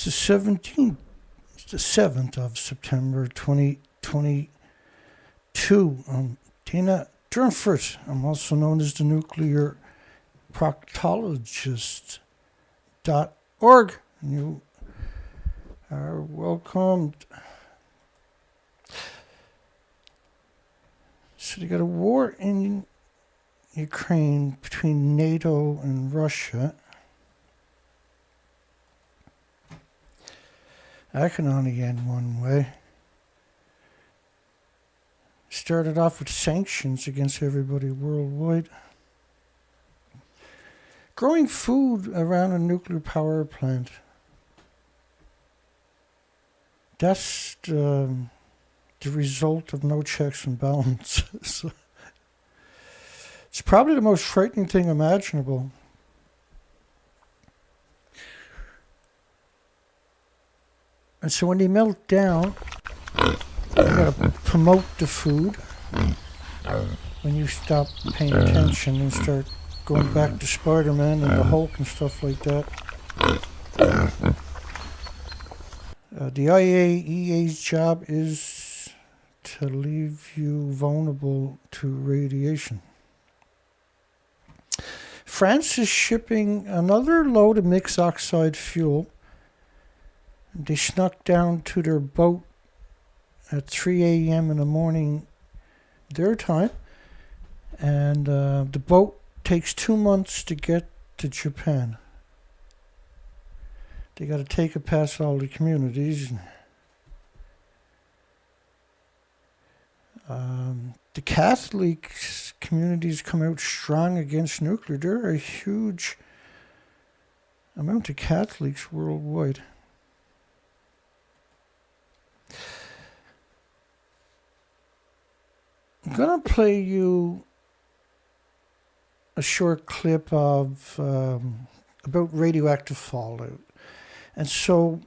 It's the 17th, it's the 7th of September 2022. I'm Dana Durnford. I'm also known as the nuclear proctologist.org. You are welcomed. So they got a war in Ukraine between NATO and Russia. That can only end one way. Started off with sanctions against everybody worldwide. Growing food around a nuclear power plant. That's the result of no checks and balances. It's probably the most frightening thing imaginable. And so when they melt down, you gotta promote the food. When you stop paying attention and start going back to Spider-Man and the Hulk and stuff like that. The IAEA's job is to leave you vulnerable to radiation. France is shipping another load of mixed oxide fuel. They snuck down to their boat at 3 a.m. in the morning their time. And the boat takes 2 months to get to Japan. They got to take it past all the communities. The Catholic communities come out strong against nuclear. There are a huge amount of Catholics worldwide. I'm going to play you a short clip of about radioactive fallout. And so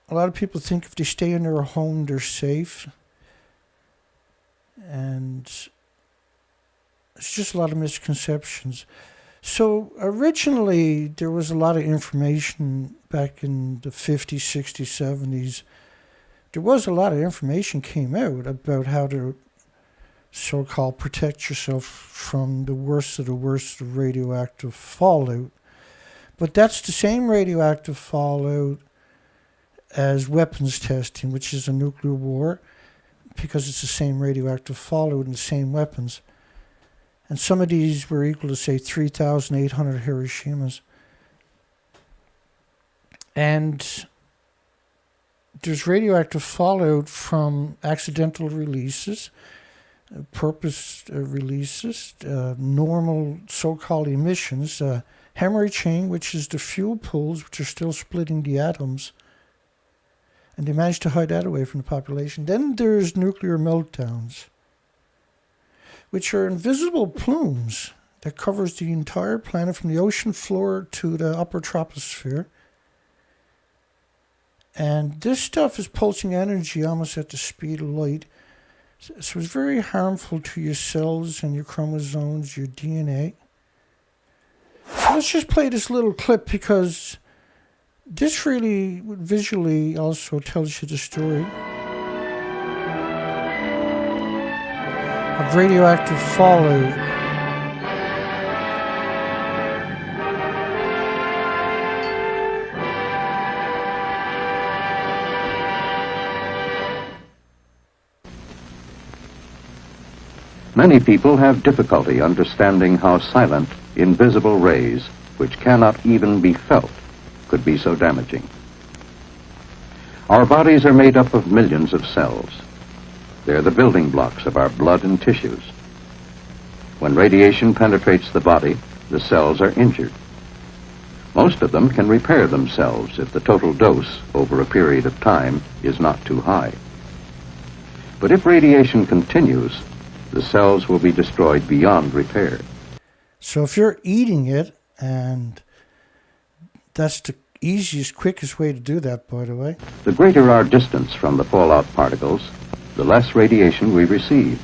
a lot of people think if they stay in their home, they're safe. And it's just a lot of misconceptions. So originally, there was a lot of information back in the 50s, 60s, 70s. There was a lot of information came out about how to so-called protect yourself from the worst of radioactive fallout. But that's the same radioactive fallout as weapons testing, which is a nuclear war, because it's the same radioactive fallout and the same weapons. And some of these were equal to, say, 3,800 Hiroshimas. And there's radioactive fallout from accidental releases, purpose releases, normal so-called emissions, hemorrhaging, which is the fuel pools which are still splitting the atoms. And they managed to hide that away from the population. Then there's nuclear meltdowns, which are invisible plumes that covers the entire planet from the ocean floor to the upper troposphere. And this stuff is pulsing energy almost at the speed of light. So it's very harmful to your cells and your chromosomes, your DNA. Let's just play this little clip because this really visually also tells you the story of radioactive fallout. Many people have difficulty understanding how silent, invisible rays, which cannot even be felt, could be so damaging. Our bodies are made up of millions of cells. They're the building blocks of our blood and tissues. When radiation penetrates the body, the cells are injured. Most of them can repair themselves if the total dose over a period of time is not too high. But if radiation continues, the cells will be destroyed beyond repair. So if you're eating it, and that's the easiest, quickest way to do that, by the way. The greater our distance from the fallout particles, the less radiation we receive.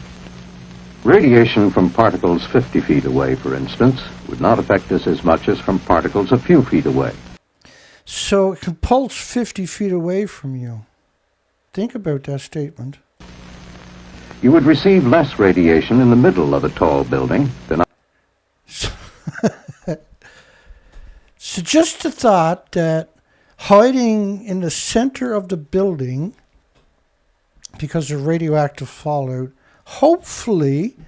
Radiation from particles 50 feet away, for instance, would not affect us as much as from particles a few feet away. So it can pulse 50 feet away from you. Think about that statement. You would receive less radiation in the middle of a tall building than... So just the thought that hiding in the center of the building, because of radioactive fallout, hopefully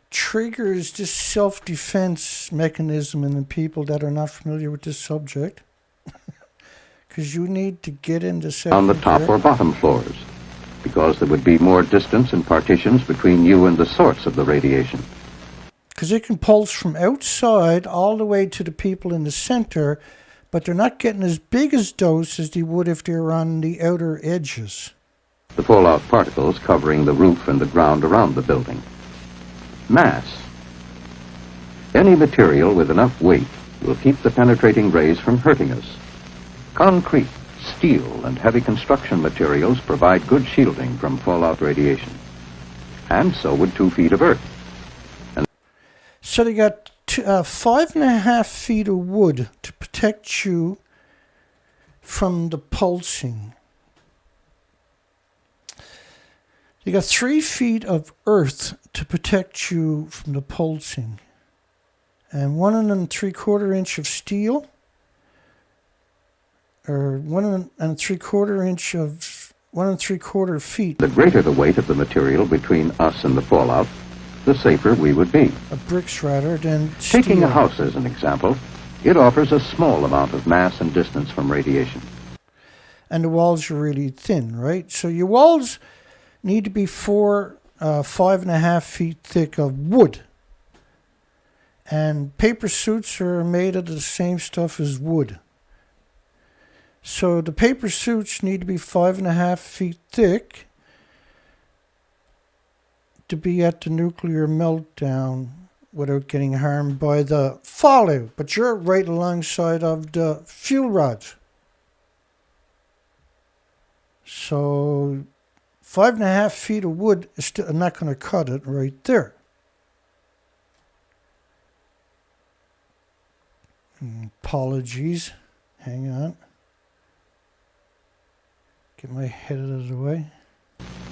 triggers this self-defense mechanism in the people that are not familiar with this subject. Because you need to get into second on the top or bottom floors, because there would be more distance and partitions between you and the source of the radiation. Because it can pulse from outside all the way to the people in the center, but they're not getting as big a dose as they would if they were on the outer edges. The fallout particles covering the roof and the ground around the building. Mass. Any material with enough weight will keep the penetrating rays from hurting us. Concrete, steel, and heavy construction materials provide good shielding from fallout radiation. And so would 2 feet of earth. So they got 5.5 feet of wood to protect you from the pulsing. You got 3 feet of earth to protect you from the pulsing. And 1 3/4 inch of steel, or 1 3/4 inch of 1 3/4 feet. The greater the weight of the material between us and the fallout, the safer we would be. Of bricks rather than steel. Taking a house as an example, it offers a small amount of mass and distance from radiation. And the walls are really thin, right? So your walls need to be 5.5 feet thick of wood. And paper suits are made of the same stuff as wood. So the paper suits need to be 5.5 feet thick to be at the nuclear meltdown without getting harmed by the fallout. But you're right alongside of the fuel rods. So 5.5 feet of wood is still not going to cut it right there. Apologies. Hang on. Get my head out of the way.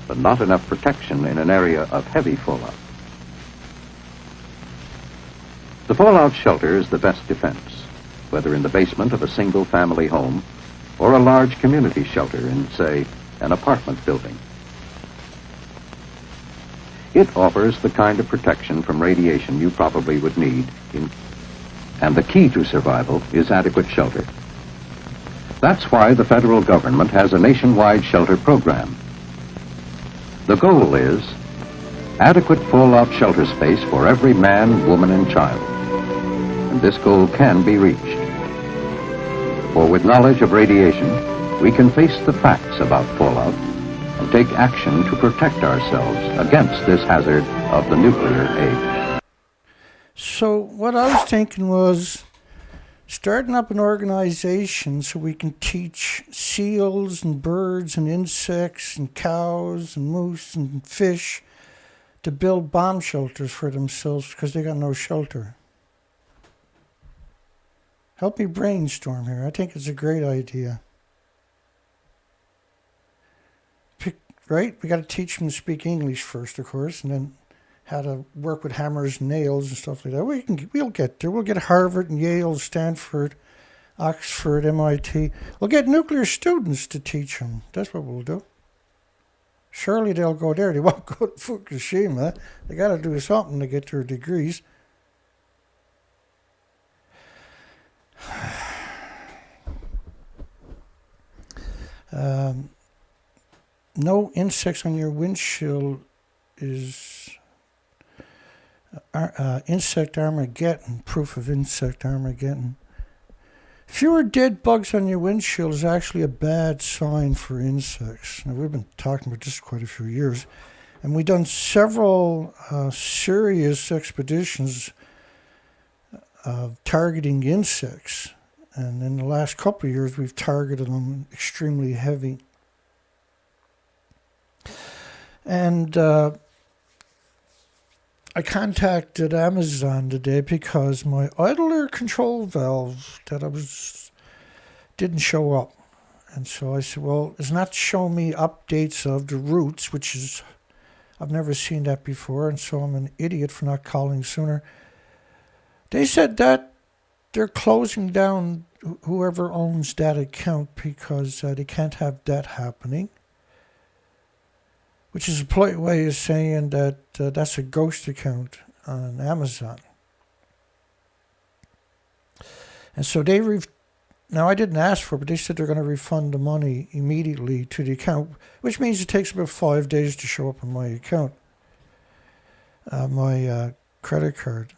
But not enough protection in an area of heavy fallout. The fallout shelter is the best defense, whether in the basement of a single-family home or a large community shelter in, say, an apartment building. It offers the kind of protection from radiation you probably would need, and the key to survival is adequate shelter. That's why the federal government has a nationwide shelter program. The goal is adequate fallout shelter space for every man, woman, and child. And this goal can be reached. For with knowledge of radiation, we can face the facts about fallout and take action to protect ourselves against this hazard of the nuclear age. So what I was thinking was starting up an organization so we can teach seals and birds and insects and cows and moose and fish to build bomb shelters for themselves because they got no shelter. Help me brainstorm here. I think it's a great idea. Right? We got to teach them to speak English first, of course, and then how to work with hammers and nails and stuff like that. We'll get there. We'll get Harvard and Yale, Stanford, Oxford, MIT. We'll get nuclear students to teach them. That's what we'll do. Surely they'll go there. They won't go to Fukushima. They got to do something to get their degrees. No insects on your windshield is insect Armageddon, proof of insect Armageddon. Fewer dead bugs on your windshield is actually a bad sign for insects. Now, we've been talking about this quite a few years, and we've done several serious expeditions of targeting insects. And in the last couple of years, we've targeted them extremely heavy. And I contacted Amazon today because my idler control valve that I was didn't show up. And so I said, well, it's not showing me updates of the routes, which is, I've never seen that before, and so I'm an idiot for not calling sooner. They said that they're closing down whoever owns that account because they can't have that happening, which is a polite way of saying that that's a ghost account on Amazon. And so now I didn't ask for it, but they said they're going to refund the money immediately to the account, which means it takes about 5 days to show up on my account, my credit card.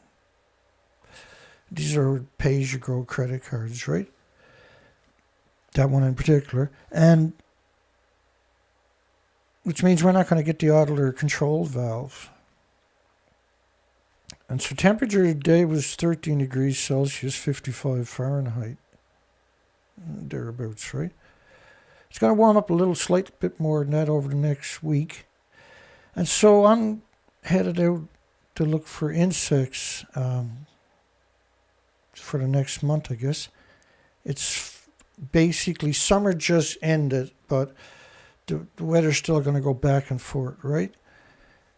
These are pay-as-you-go credit cards, right? That one in particular. And which means we're not going to get the idler control valve. And so temperature today was 13 degrees Celsius, 55 Fahrenheit. Thereabouts, right? It's going to warm up a little, slight bit more than that over the next week. And so I'm headed out to look for insects for the next month, I guess. It's basically summer just ended, but the weather's still going to go back and forth, right?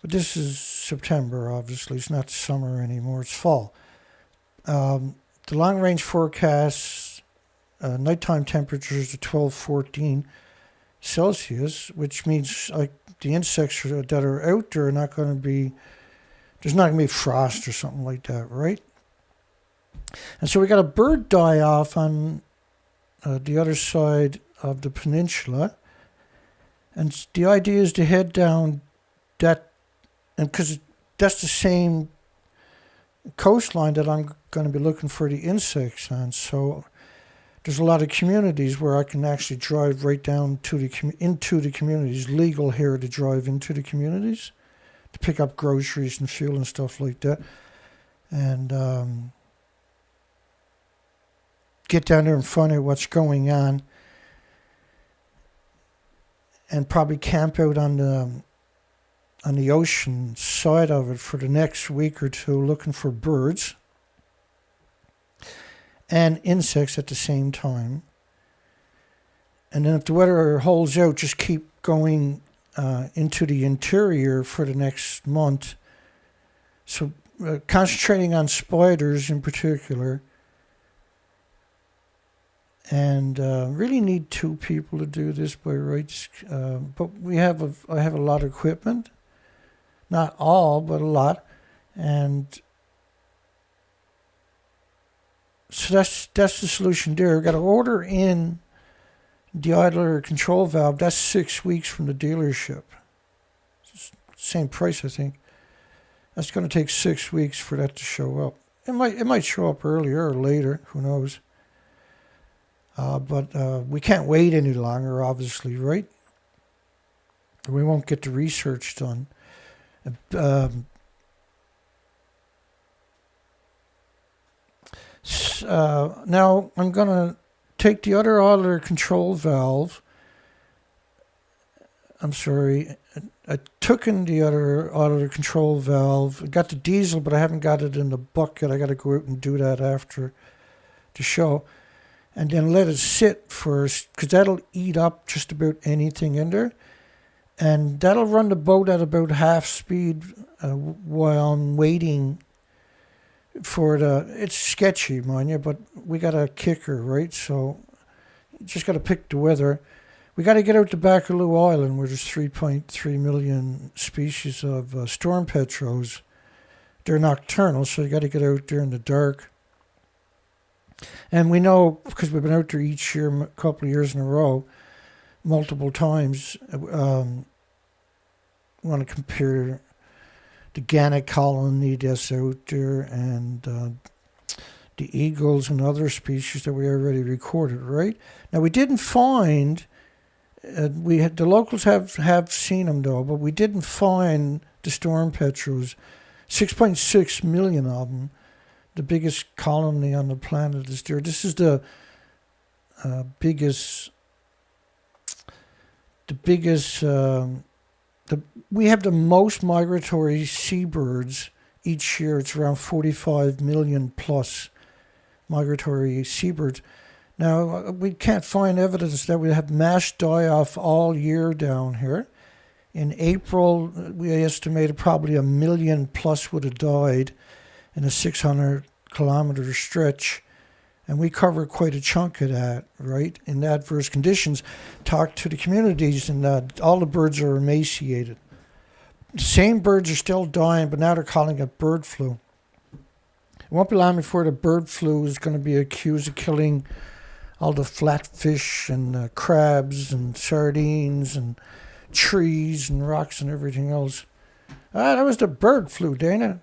But this is September, obviously. It's not summer anymore. It's fall. The long-range forecasts, nighttime temperatures of 12, 14 Celsius, which means like the insects that are out there are not going to be, there's not going to be frost or something like that, right? And so we got a bird die-off on the other side of the peninsula. And the idea is to head down that, and because that's the same coastline that I'm going to be looking for the insects on. So there's a lot of communities where I can actually drive right down to into the communities. Legal here to drive into the communities to pick up groceries and fuel and stuff like that. And get down there and find out what's going on. And probably camp out on the ocean side of it for the next week or two, looking for birds and insects at the same time. And then if the weather holds out, just keep going into the interior for the next month. So concentrating on spiders in particular. And really need 2 people to do this by rights. But I have a lot of equipment. Not all, but a lot. And so that's the solution there. We've got to order in the idler control valve. That's 6 weeks from the dealership. Same price, I think. That's going to take 6 weeks for that to show up. It might show up earlier or later. Who knows? But we can't wait any longer, obviously, right? We won't get the research done. Now I'm going to take the other idler control valve. I'm sorry. I took in the other idler control valve. I got the diesel, but I haven't got it in the bucket. I got to go out and do that after the show. And then let it sit first, because that'll eat up just about anything in there. And that'll run the boat at about half speed while I'm waiting for it's sketchy, mind you, but we got a kicker, right? So you just got to pick the weather. We got to get out to Baccaloo Island, where there's 3.3 million species of storm petrels. They're nocturnal, so you got to get out there in the dark. And we know, because we've been out there each year, a couple of years in a row, multiple times, we want to compare the gannet colony that's out there and the eagles and other species that we already recorded, right? Now, we didn't find, the locals have seen them though, but we didn't find the storm petrels, 6.6 million of them. The biggest colony on the planet is there. This is the biggest. We have the most migratory seabirds each year. It's around 45 million plus migratory seabirds. Now, we can't find evidence that we have mass die-off all year down here. In April, we estimated probably 1 million plus would have died in a 600-kilometer stretch. And we cover quite a chunk of that, right? In adverse conditions, talk to the communities, and all the birds are emaciated. The same birds are still dying, but now they're calling it bird flu. It won't be long before the bird flu is going to be accused of killing all the flatfish and crabs and sardines and trees and rocks and everything else. That was the bird flu, Dana.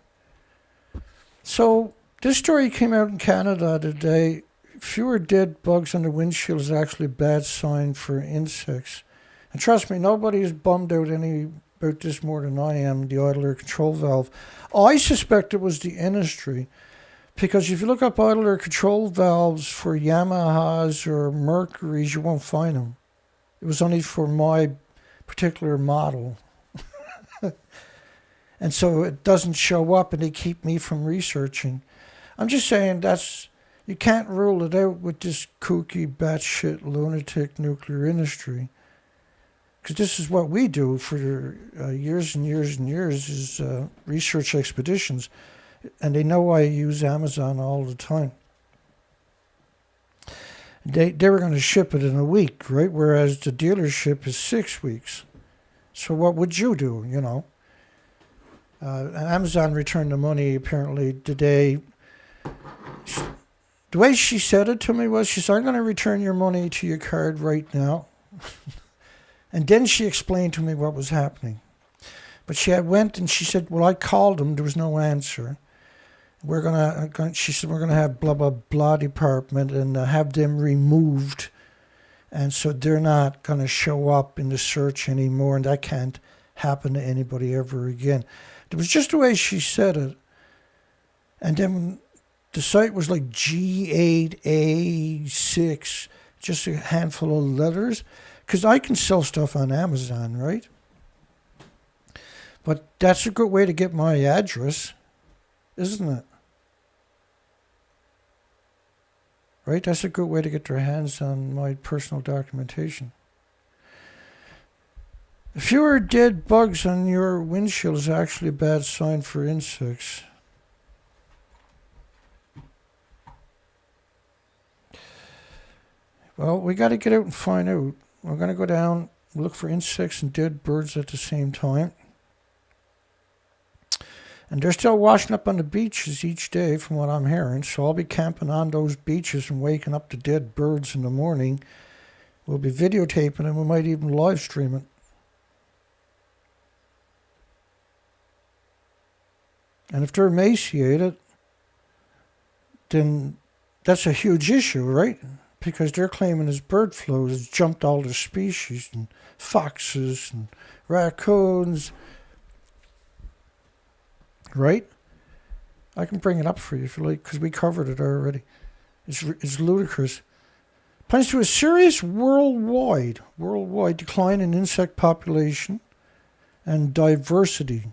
So this story came out in Canada today. Fewer dead bugs on the windshield is actually a bad sign for insects. And trust me, nobody is bummed out about this more than I am, the idle air control valve. I suspect it was the industry. Because if you look up idle air control valves for Yamahas or Mercuries, you won't find them. It was only for my particular model. And so it doesn't show up, and they keep me from researching. I'm just saying you can't rule it out with this kooky, batshit, lunatic nuclear industry. Because this is what we do for years and years and years is research expeditions. And they know I use Amazon all the time. They were going to ship it in a week, right? Whereas the dealership is 6 weeks. So what would you do, you know? Amazon returned the money apparently today. The way she said it to me was, she said, I'm going to return your money to your card right now. And then she explained to me what was happening. But she went and she said, well, I called them. There was no answer. She said, we're going to have blah, blah, blah department and have them removed. And so they're not going to show up in the search anymore. And that can't happen to anybody ever again. It was just the way she said it. And then the site was like G8A6, just a handful of letters. Because I can sell stuff on Amazon, right? But that's a good way to get my address, isn't it? Right? That's a good way to get their hands on my personal documentation. Fewer dead bugs on your windshield is actually a bad sign for insects. Well, we got to get out and find out. We're going to go down, look for insects and dead birds at the same time. And they're still washing up on the beaches each day from what I'm hearing. So I'll be camping on those beaches and waking up to dead birds in the morning. We'll be videotaping and we might even live stream it. And if they're emaciated, then that's a huge issue, right? Because they're claiming this bird flu has jumped all the species, and foxes and raccoons. Right? I can bring it up for you if you like, because we covered it already. It's ludicrous. Points to a serious worldwide decline in insect population and diversity.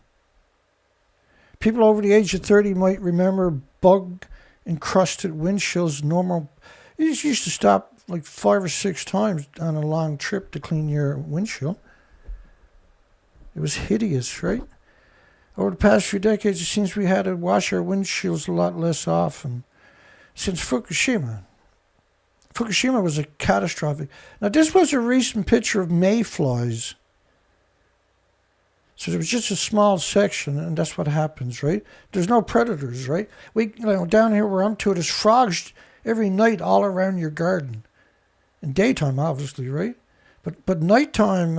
People over the age of 30 might remember bug-encrusted windshields. Normal. You just used to stop like 5 or 6 times on a long trip to clean your windshield. It was hideous, right? Over the past few decades, it seems we had to wash our windshields a lot less often. Since Fukushima. Fukushima was a catastrophic. Now, this was a recent picture of mayflies. So there was just a small section, and that's what happens, right? There's no predators, right? Down here where I'm to, there's frogs every night all around your garden. In daytime, obviously, right? But nighttime,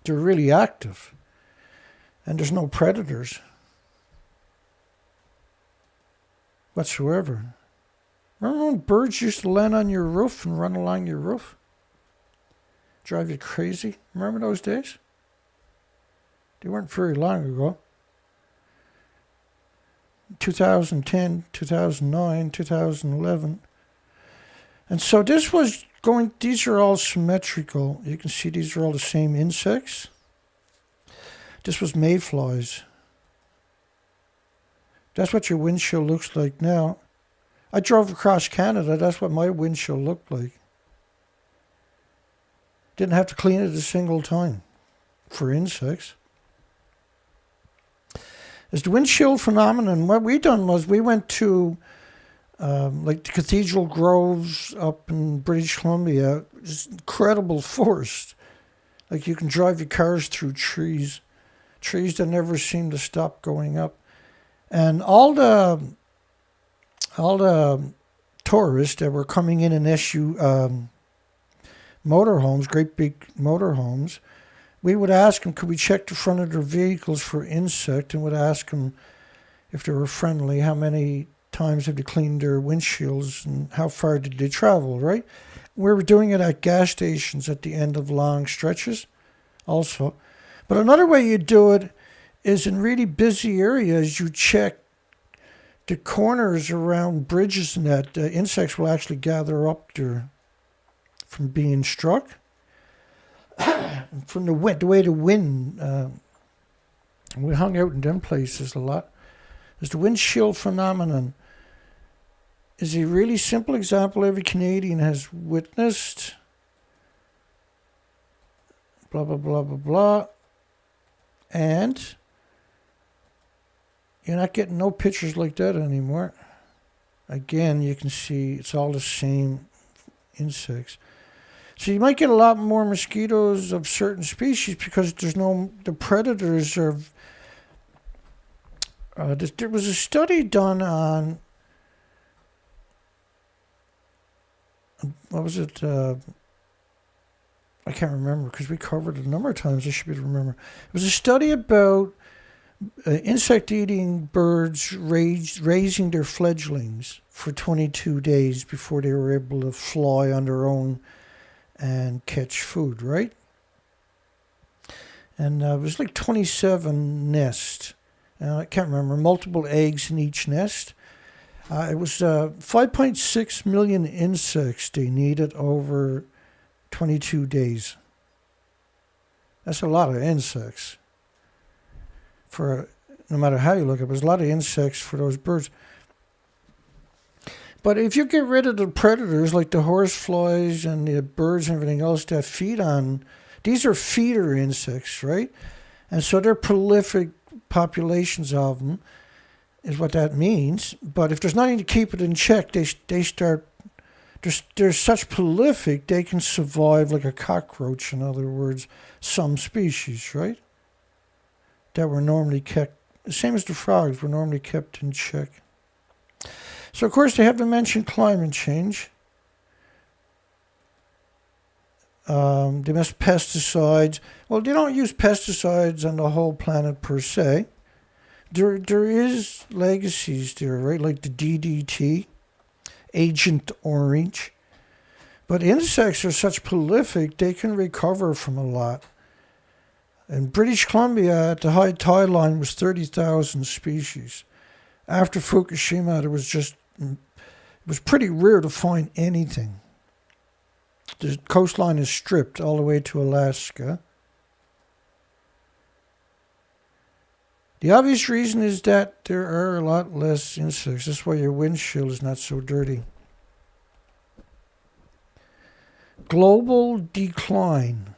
they're really active. And there's no predators whatsoever. Remember when birds used to land on your roof and run along your roof? Drive you crazy? Remember those days? They weren't very long ago. 2010, 2009, 2011. And so these are all symmetrical. You can see these are all the same insects. This was mayflies. That's what your windshield looks like now. I drove across Canada. That's what my windshield looked like. Didn't have to clean it a single time for insects. As the windshield phenomenon, what we done was we went to like the Cathedral Groves up in British Columbia. It's incredible forest. Like you can drive your cars through trees that never seem to stop going up. And all the tourists that were coming in motorhomes, great big motorhomes, we would ask them, could we check the front of their vehicles for insect, and would ask them if they were friendly, how many times have they cleaned their windshields and how far did they travel, right? We were doing it at gas stations at the end of long stretches also. But another way you do it is in really busy areas, you check the corners around bridges and that insects will actually gather up there from being struck. From the way the wind, we hung out in them places a lot. There's the windshield phenomenon. Is a really simple example every Canadian has witnessed. Blah, blah, blah, blah, blah. And you're not getting no pictures like that anymore. Again, you can see it's all the same insects. So you might get a lot more mosquitoes of certain species because the predators are. There was a study done on, what was it? I can't remember because we covered it a number of times. I should be able to remember. It was a study about insect-eating birds raising their fledglings for 22 days before they were able to fly on their own and catch food, right? And it was like 27 nests. I can't remember, multiple eggs in each nest. It was 5.6 million insects they needed over 22 days. That's a lot of insects. No matter how you look at it, there's a lot of insects for those birds. But if you get rid of the predators like the horseflies and the birds and everything else that feed on, these are feeder insects, right? And so they're prolific populations of them, is what that means. But if there's nothing to keep it in check, they start. They're such prolific they can survive like a cockroach. In other words, some species, right? That were normally kept, the same as the frogs, were normally kept in check. So, of course, they have to mention climate change. They must pesticides. Well, they don't use pesticides on the whole planet per se. There is legacies there, right? Like the DDT, Agent Orange. But insects are such prolific, they can recover from a lot. In British Columbia, at the high tide line, was 30,000 species. After Fukushima, it was pretty rare to find anything. The coastline is stripped all the way to Alaska. The obvious reason is that there are a lot less insects. That's why your windshield is not so dirty. Global decline.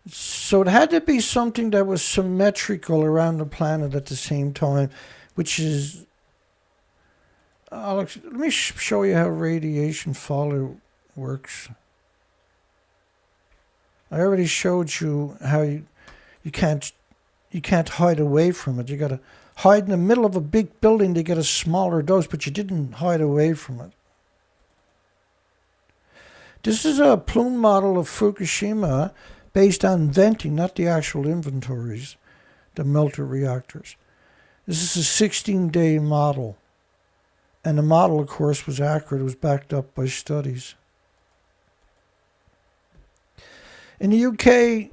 So it had to be something that was symmetrical around the planet at the same time, which is... Alex, let me show you how radiation follow works. I already showed you how you can't hide away from it. You got to hide in the middle of a big building to get a smaller dose, but you didn't hide away from it. This is a plume model of Fukushima based on venting, not the actual inventories, the melter reactors. This is a 16-day model. And the model, of course, was accurate. It was backed up by studies. In the UK,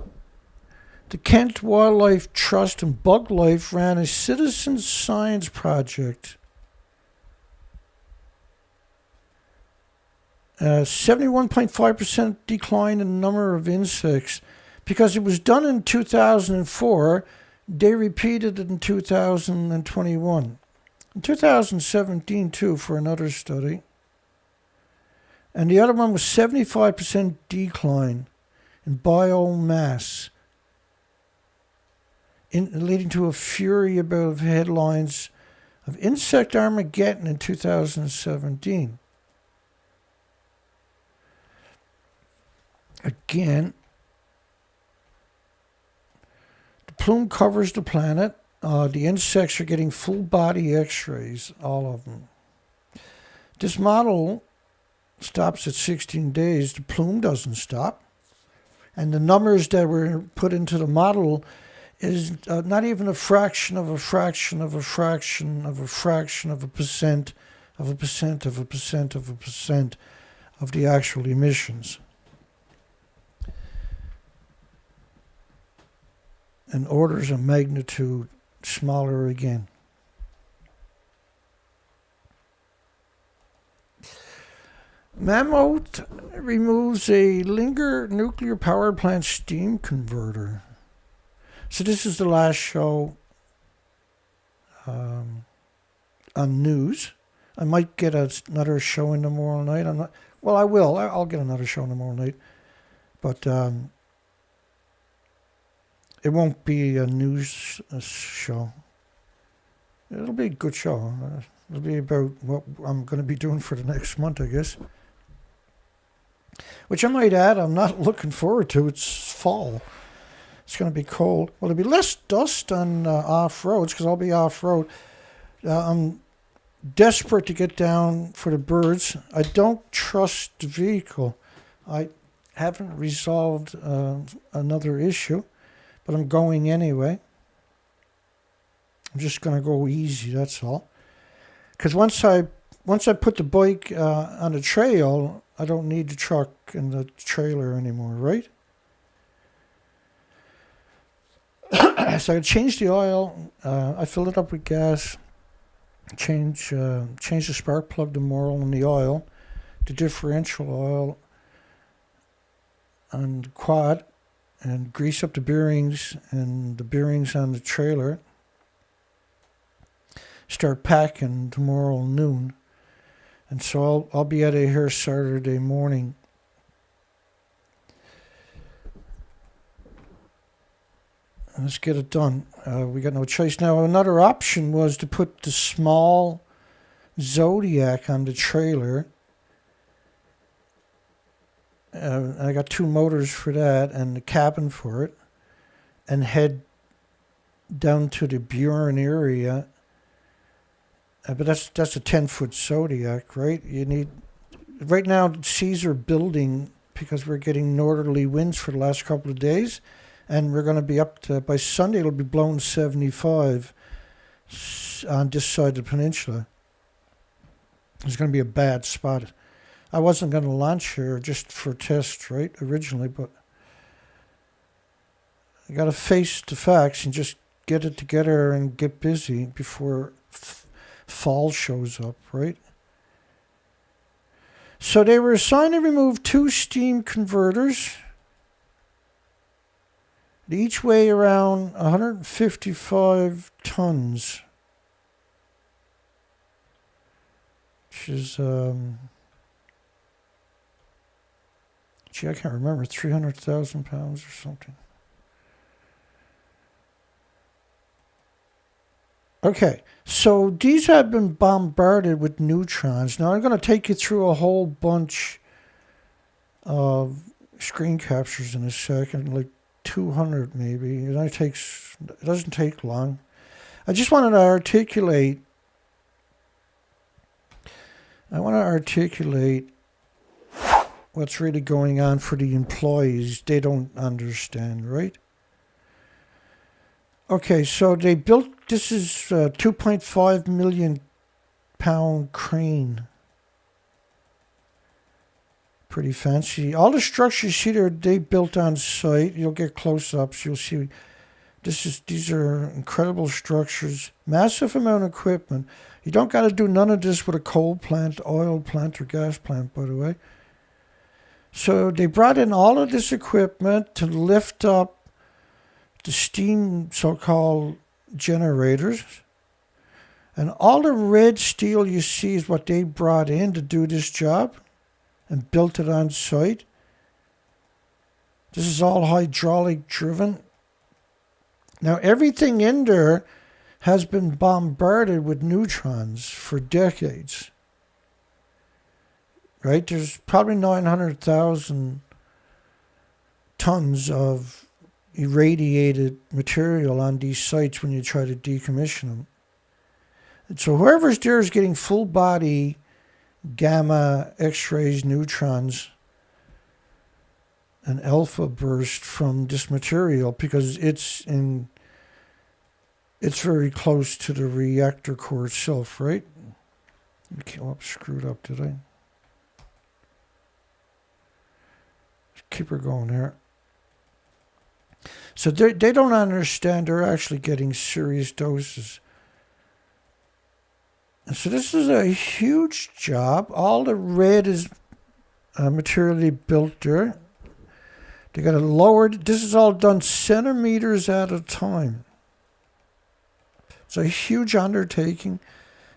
the Kent Wildlife Trust and Bug Life ran a citizen science project. 71.5% decline in the number of insects. Because it was done in 2004, they repeated it in 2021. In 2017, too, for another study. And the other one was 75% decline in biomass, leading to a fury about headlines of insect Armageddon in 2017. Again, the plume covers the planet. The insects are getting full body x-rays, all of them. This model stops at 16 days. The plume doesn't stop. And the numbers that were put into the model is not even a fraction of a fraction of a fraction of a fraction of a percent of a percent of a percent of a percent of the actual emissions. And orders of magnitude smaller again. Mammoth removes a Linger nuclear power plant steam converter. So this is the last show on news. I might get another show in tomorrow night. I will. I'll get another show in tomorrow night. But it won't be a news show. It'll be a good show. It'll be about what I'm going to be doing for the next month, I guess. Which I might add, I'm not looking forward to. It's fall. It's going to be cold. Well, there'll be less dust on off-roads because I'll be off-road. I'm desperate to get down for the birds. I don't trust the vehicle. I haven't resolved another issue, but I'm going anyway. I'm just going to go easy, that's all. Because once I put the bike on the trail, I don't need the truck and the trailer anymore, right? So I changed the oil. I filled it up with gas. Change the spark plug, the moral, and the oil, the differential oil, and the quad, and grease up the bearings and the bearings on the trailer. Start packing tomorrow noon. And so I'll be out of here Saturday morning. Let's get it done. We got no choice. Now, another option was to put the small Zodiac on the trailer. I got 2 motors for that and the cabin for it. And head down to the Buren area. But that's a 10-foot Zodiac, right? Right now, seas are building because we're getting northerly winds for the last couple of days. And we're going to be up to, by Sunday, it'll be blowing 75 on this side of the peninsula. It's going to be a bad spot. I wasn't going to launch here just for test, right, originally, but I got to face the facts and just get it together and get busy before fall shows up, right? So they were assigned to remove 2 steam converters. They each weigh around 155 tons. Which is, I can't remember, 300,000 pounds or something. Okay, so these have been bombarded with neutrons. Now I'm going to take you through a whole bunch of screen captures in a second, like 200 maybe. It doesn't take long. I just wanted to articulate. What's really going on for the employees. They don't understand, right? Okay, so they built, this is a 2.5 million pound crane. Pretty fancy. All the structures you see there, they built on site. You'll get close-ups. You'll see these are incredible structures. Massive amount of equipment. You don't got to do none of this with a coal plant, oil plant, or gas plant, by the way. So they brought in all of this equipment to lift up the steam so-called generators. And all the red steel you see is what they brought in to do this job and built it on site. This is all hydraulic driven. Now everything in there has been bombarded with neutrons for decades. Right? There's probably 900,000 tons of irradiated material on these sites when you try to decommission them. And so whoever's there is getting full body gamma, X-rays, neutrons, and alpha burst from this material because it's very close to the reactor core itself, right? Screwed up, did I? Keep her going here. So they don't understand they're actually getting serious doses. And so this is a huge job. All the red is materially built there. They got it lowered. This is all done centimeters at a time. It's a huge undertaking.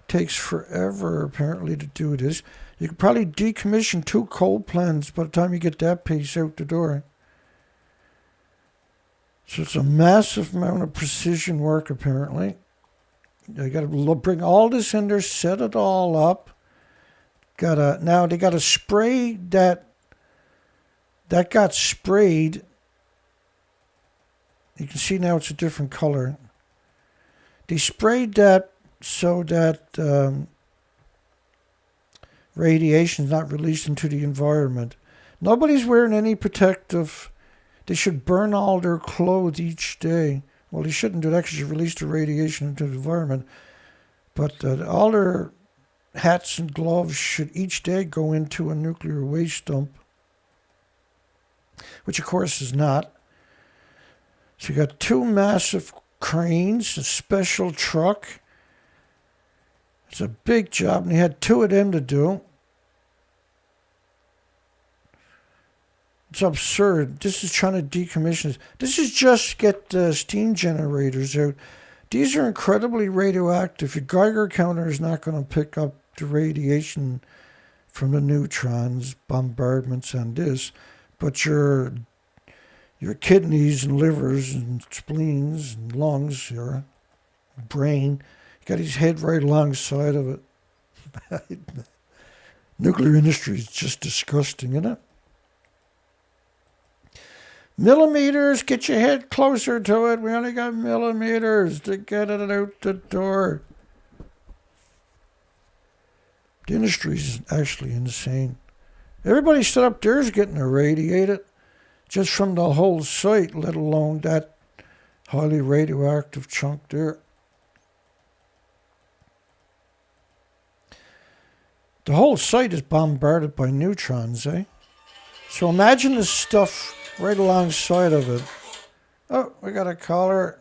Takes forever, apparently, to do this. You could probably decommission 2 coal plants by the time you get that piece out the door. So it's a massive amount of precision work, apparently. They got to bring all this in there, set it all up. Now they got to spray that got sprayed. You can see now it's a different color. They sprayed that so that radiation is not released into the environment. Nobody's wearing any protective. They should burn all their clothes each day. Well, they shouldn't do that because you release the radiation into the environment. But all their hats and gloves should each day go into a nuclear waste dump, which of course is not. So you got 2 massive cranes, a special truck. It's a big job, and they had 2 of them to do. It's absurd. This is trying to decommission this. This is just get steam generators out. These are incredibly radioactive. Your Geiger counter is not going to pick up the radiation from the neutrons, bombardments, and this. But your kidneys and livers and spleens and lungs, your brain, you got his head right alongside of it. Nuclear industry is just disgusting, isn't it? Millimeters, get your head closer to it. We only got millimeters to get it out the door. The industry is actually insane. Everybody stood up there is getting irradiated just from the whole site, let alone that highly radioactive chunk there. The whole site is bombarded by neutrons, eh? So imagine this stuff right alongside of it. Oh, we got a caller.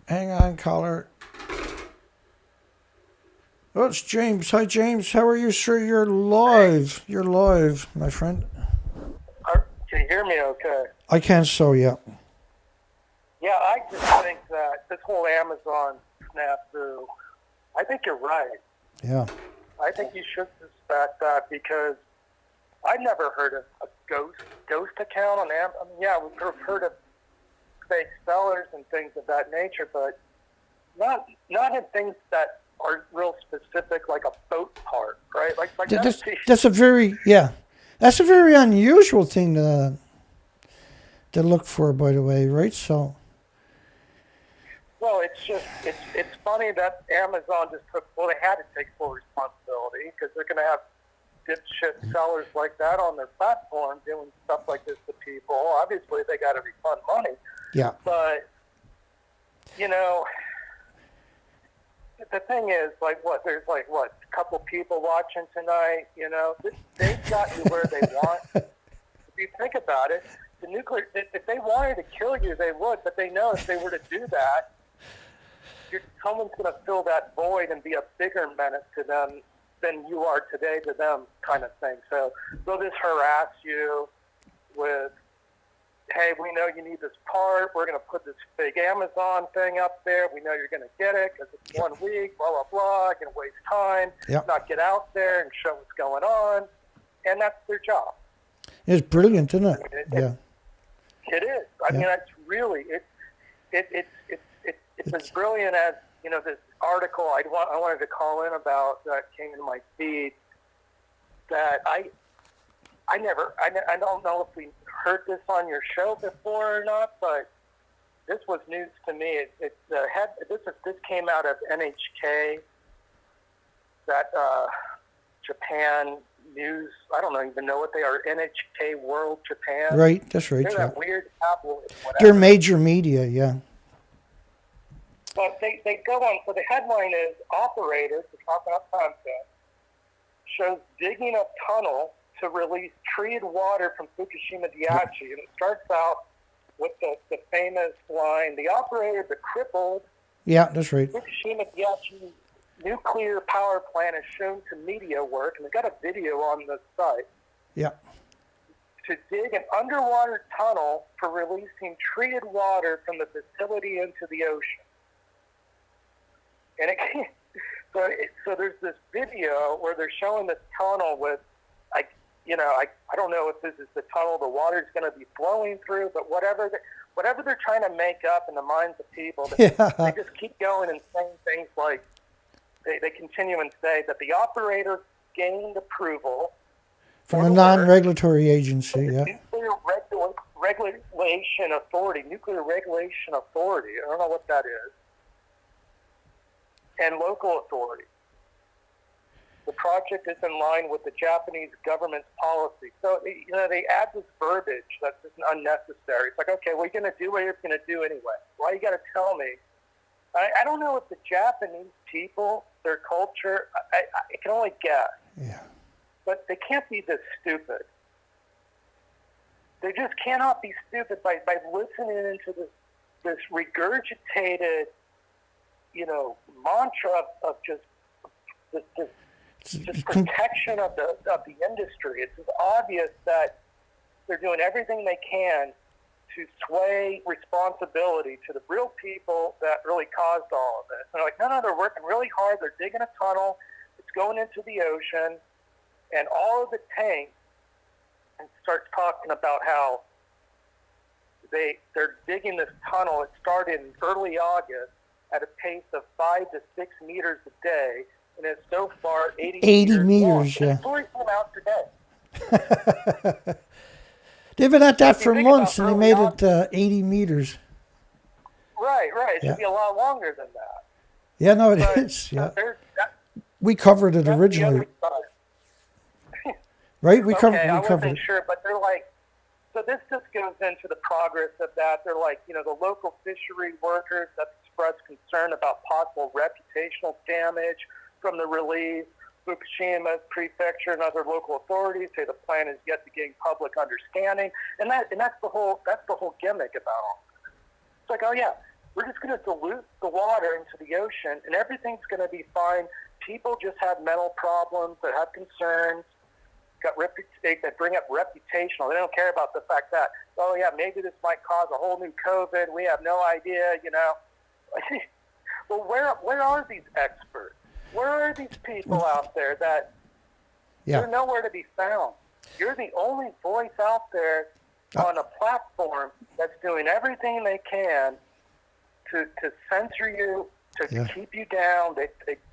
Hang on, caller. Oh, it's James. Hi, James. How are you, sir? You're live. You're live, my friend. Can you hear me okay? I can, so yeah. Yeah, I just think that this whole Amazon snafu, I think you're right. Yeah. I think you should suspect that because I've never heard of a ghost account on Amazon. I mean, yeah, we've heard of fake sellers and things of that nature, but not in things that are real specific, like a boat part, right? Like that's a very that's a very unusual thing to look for, by the way, right? So. Well, it's funny that Amazon just they had to take full responsibility because they're going to have dipshit sellers like that on their platform doing stuff like this to people. Obviously, they got to refund money. Yeah. But, the thing is, there's a couple people watching tonight, they've got you where they want. If you think about it, the nuclear, if they wanted to kill you, they would, but they know if they were to do that, someone's going to fill that void and be a bigger menace to them than you are today to them, kind of thing. So they'll just harass you with hey, we know you need this part. We're going to put this big Amazon thing up there. We know you're going to get it because it's 1 week, blah, blah, blah. Going to waste time, not get out there and show what's going on. And that's their job. It's brilliant, isn't it? It is. I mean, it's really, it's as brilliant as, you know, this article I wanted to call in about that came into my feed that I don't know if we heard this on your show before or not, but this was news to me. This came out of NHK, that Japan news. I don't even know what they are. NHK World Japan. Right, that's right. They're that weird tabloid. They're major media, yeah. But they go on. So the headline is operators, we're talking about content, shows digging a tunnel to release treated water from Fukushima Daiichi. And it starts out with the famous line, the operator, the crippled that's right. Fukushima Daiichi nuclear power plant is shown to media work, and they've got a video on the site. Yeah. To dig an underwater tunnel for releasing treated water from the facility into the ocean. And so there's this video where they're showing this tunnel with, I don't know if this is the tunnel the water's going to be flowing through, but whatever they're trying to make up in the minds of people, they just keep going and saying things like, they continue and say that the operator gained approval from a non-regulatory agency, Nuclear Regulation Authority. I don't know what that is. And local authority. The project is in line with the Japanese government's policy. So, they add this verbiage that's just unnecessary. It's like, okay, well, you're going to do what you're going to do anyway. Why you got to tell me? I don't know if the Japanese people, their culture, I can only guess. Yeah. But they can't be this stupid. They just cannot be stupid by listening into this regurgitated, mantra of just protection of the industry. It's just obvious that they're doing everything they can to sway responsibility to the real people that really caused all of this. And they're like, no, they're working really hard. They're digging a tunnel. It's going into the ocean. And all of the tanks, and starts talking about how they're digging this tunnel. It started in early August at a pace of 5 to 6 meters a day, and it's so far 80 meters long. Yeah. The story came out today. They've been at that for months, and they made it 80 meters. Right. It should be a lot longer than that. Yeah, no, it is. Yeah. We covered it originally. Right? We covered it. I wasn't sure, but they're like, so this just goes into the progress of that. They're like, the local fishery workers that expressed concern about possible reputational damage from the release. Fukushima Prefecture and other local authorities say the plan is yet to gain public understanding, and that's the whole gimmick about all this. It's like, oh yeah, we're just going to dilute the water into the ocean, and everything's going to be fine. People just have mental problems, that have concerns, they bring up reputational. They don't care about the fact that, oh yeah, maybe this might cause a whole new COVID. We have no idea, Well, where are these experts? Where are these people out there that they're nowhere to be found? You're the only voice out there on a platform that's doing everything they can to censor you, to keep you down. They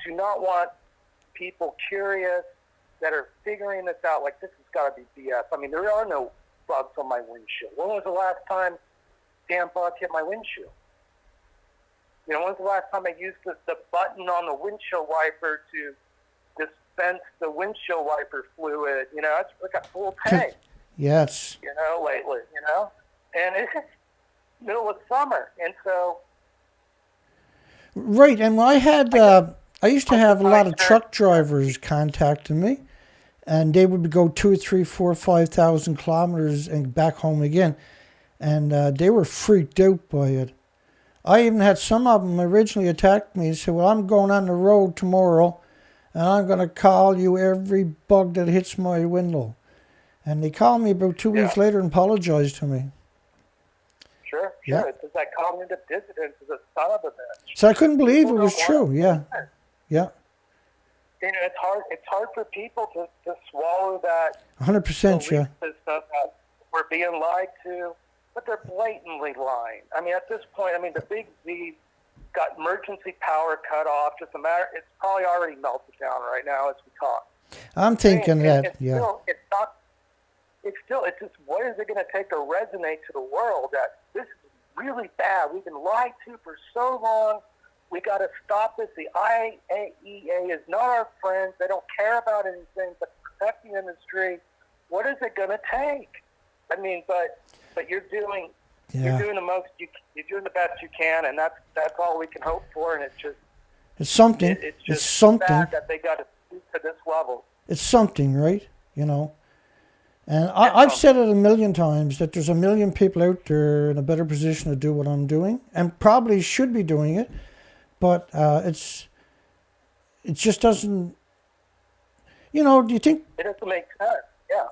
do not want people curious that are figuring this out. Like, this has got to be BS. I mean, there are no bugs on my windshield. When was the last time damn bug hit my windshield? When was the last time I used the button on the windshield wiper to dispense the windshield wiper fluid? It's like a full tank. Yes. Lately, and it's middle of summer, and so. Right, and I used to have a lot of truck drivers contacting me, and they would go 2 or 3, 4, 5,000 kilometers and back home again, and they were freaked out by it. I even had some of them originally attack me and say, well, I'm going on the road tomorrow, and I'm going to call you every bug that hits my window. And they called me about 2 weeks later and apologized to me. Yeah. It's that cognitive dissonance is a son of a bitch. So I couldn't believe it was true. Yeah. Yeah. You know, it's hard for people to swallow that 100%, yeah. system that we're being lied to, but they're blatantly lying. I mean, at this point, I mean, the Big Z got emergency power cut off. Just a matter, it's probably already melted down right now as we talk. I'm thinking that, yeah. It's just, what is it going to take to resonate to the world that this is really bad? We've been lied to for so long. We got to stop this. The IAEA is not our friends. They don't care about anything but protect the industry. What is it going to take? I mean, but you're doing the most. You're doing the best you can, and that's all we can hope for. And it's something. It's something sad that they got to stoop to this level. It's something, right? You know. And I've said it a million times that there's a million people out there in a better position to do what I'm doing, and probably should be doing it, but it just doesn't. You know, do you think it doesn't make sense? Yeah.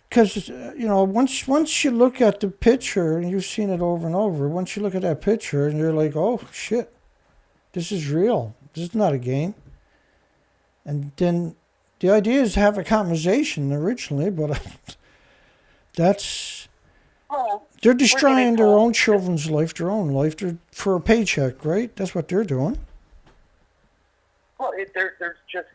Because you know, once you look at the picture, and you've seen it over and over, once you look at that picture, and you're like, oh shit, this is real. This is not a game. And then. The idea is to have a conversation originally, but they're destroying their own children's life, their own life, for a paycheck, right? That's what they're doing. Well, it's just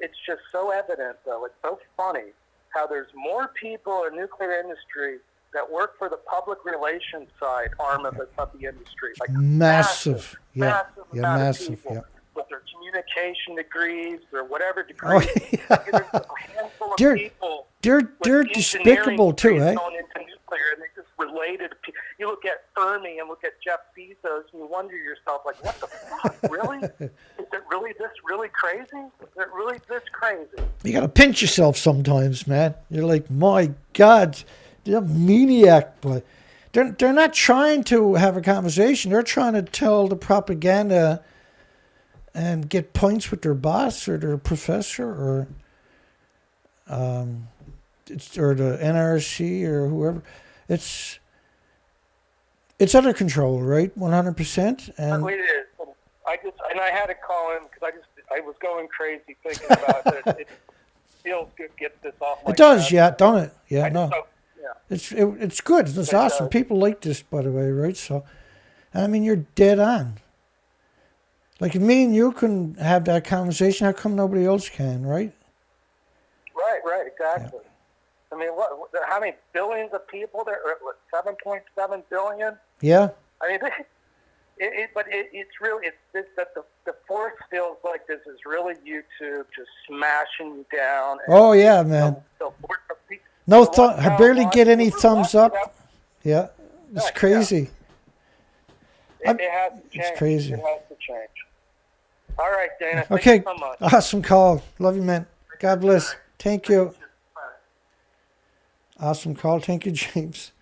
so evident, though. It's so funny how there's more people in the nuclear industry that work for the public relations side arm of the industry, like massive amount of people. With their communication degrees or whatever degrees. Oh, yeah. There's a handful of people. They're despicable too, eh? Going into nuclear, and they just related. You look at Fermi and look at Jeff Bezos, and you wonder yourself, like, what the fuck? Really? Is it really this really crazy? Is it really this crazy? You got to pinch yourself sometimes, man. You're like, my God, they're a maniac, but they're not trying to have a conversation. They're trying to tell the propaganda and get points with their boss or their professor or the NRC or whoever. It's under control, right? 100%. And it is. I had to call him because I was going crazy thinking about it. It feels good to get this off my It does, chest. yeah, don't it? Yeah, no. Yeah. It's good. It's awesome. People like this, by the way, right? So, I mean, you're dead on. Like, if me and you can have that conversation, how come nobody else can, right? Right, exactly. Yeah. I mean, how many billions of people there? 7.7 billion? Yeah. I mean, it's really, it's this, that the force feels like this is really YouTube just smashing you down. Oh, yeah, man. I barely get any thumbs up. Yeah, it's crazy. Yeah. It has to change. It's crazy. It has to change. All right, Dana. Okay. Thank you so much. Awesome call. Love you, man. God bless. Thank you. Awesome call. Thank you, James.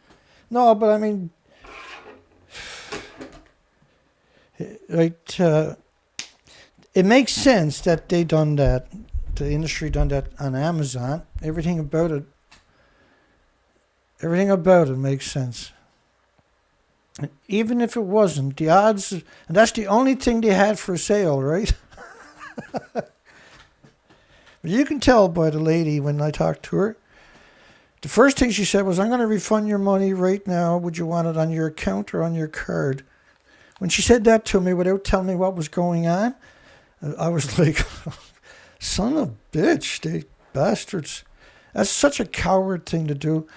No, but I mean, right? It makes sense that they done that. The industry done that on Amazon. Everything about it makes sense. And even if it wasn't, the odds, and that's the only thing they had for sale, right? But you can tell by the lady when I talked to her. The first thing she said was, I'm going to refund your money right now. Would you want it on your account or on your card? When she said that to me without telling me what was going on, I was like, son of a bitch, they bastards. That's such a coward thing to do.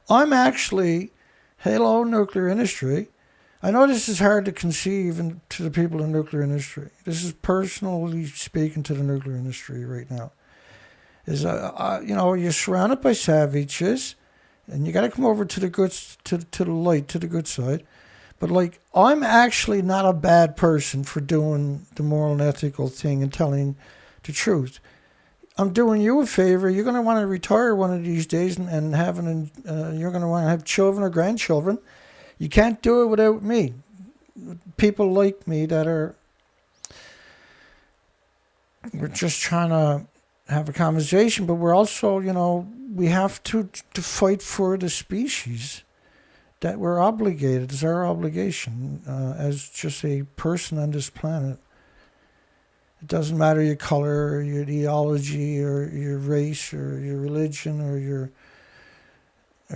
I'm actually, hello, nuclear industry. I know this is hard to conceive to the people in the nuclear industry. This is personally speaking to the nuclear industry right now. You're surrounded by savages, and you got to come over to the good, to the light, to the good side. But like, I'm actually not a bad person for doing the moral and ethical thing and telling the truth. I'm doing you a favor. You're going to want to retire one of these days and you're going to want to have children or grandchildren. You can't do it without me. People like me we're just trying to have a conversation, but we're also, we have to fight for the species. that we're obligated. It's our obligation as just a person on this planet. It doesn't matter your color or your ideology or your race or your religion or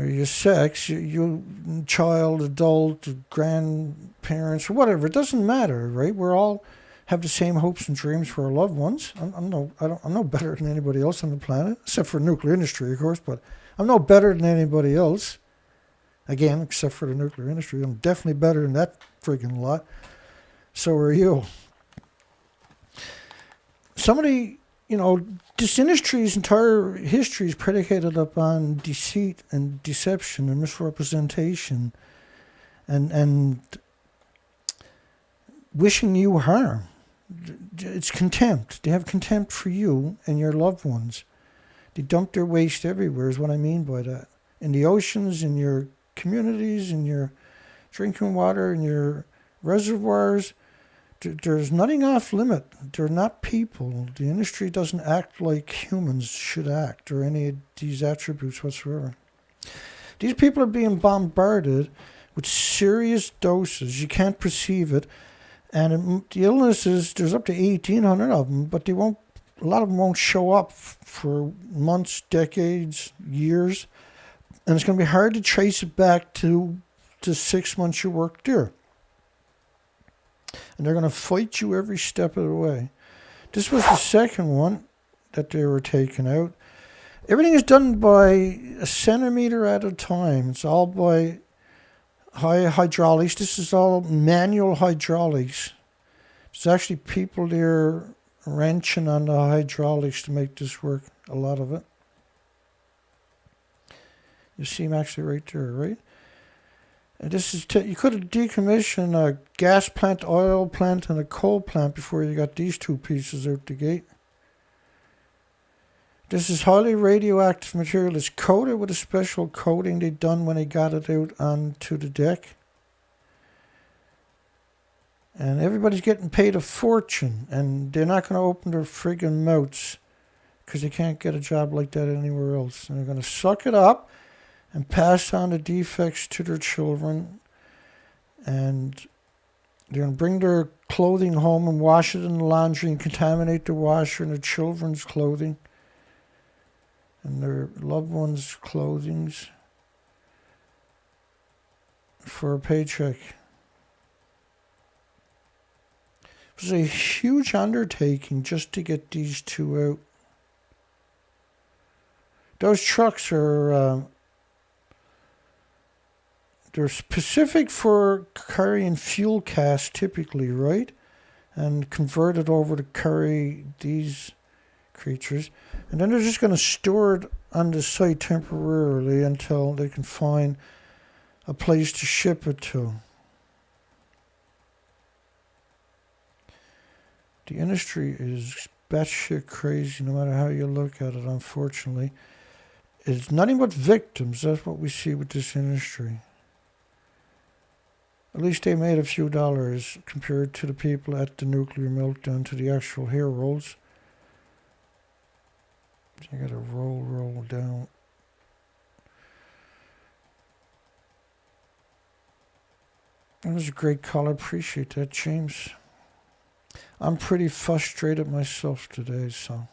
your sex, you child, adult, grandparents, or whatever. It doesn't matter, right? We're all have the same hopes and dreams for our loved ones. I'm no better than anybody else on the planet, except for nuclear industry, of course. But I'm no better than anybody else. Again, except for the nuclear industry, I'm definitely better than that friggin' lot. So are you. Somebody, this industry's entire history is predicated upon deceit and deception and misrepresentation and wishing you harm. It's contempt. They have contempt for you and your loved ones. They dump their waste everywhere is what I mean by that. In the oceans, in your communities, in your drinking water, in your reservoirs. There's nothing off limit. They're not people. The industry doesn't act like humans should act or any of these attributes whatsoever. These people are being bombarded with serious doses. You can't perceive it. And the illnesses, there's up to 1,800 of them, but a lot of them won't show up for months, decades, years. And it's going to be hard to trace it back to the 6 months you worked there. And they're going to fight you every step of the way. This was the second one that they were taking out. Everything is done by a centimeter at a time. It's all by high hydraulics. This is all manual hydraulics. There's actually people there wrenching on the hydraulics to make this work, a lot of it. You see them actually right there, right? And this is you could have decommissioned a gas plant, oil plant, and a coal plant before you got these two pieces out the gate. This is highly radioactive material. It's coated with a special coating they done when they got it out onto the deck. And everybody's getting paid a fortune, and they're not going to open their friggin' mouths because they can't get a job like that anywhere else. And they're going to suck it up and pass on the defects to their children. And they're going to bring their clothing home and wash it in the laundry and contaminate the washer and the children's clothing and their loved ones' clothings for a paycheck. It was a huge undertaking just to get these two out. Those trucks are they're specific for carrying fuel casks typically, right? And converted over to carry these creatures. And then they're just going to store it on the site temporarily until they can find a place to ship it to. The industry is batshit crazy no matter how you look at it, unfortunately. It's nothing but victims. That's what we see with this industry. At least they made a few dollars compared to the people at the nuclear meltdown, to the actual heroes. You gotta roll down. That was a great call. I appreciate that, James. I'm pretty frustrated myself today, so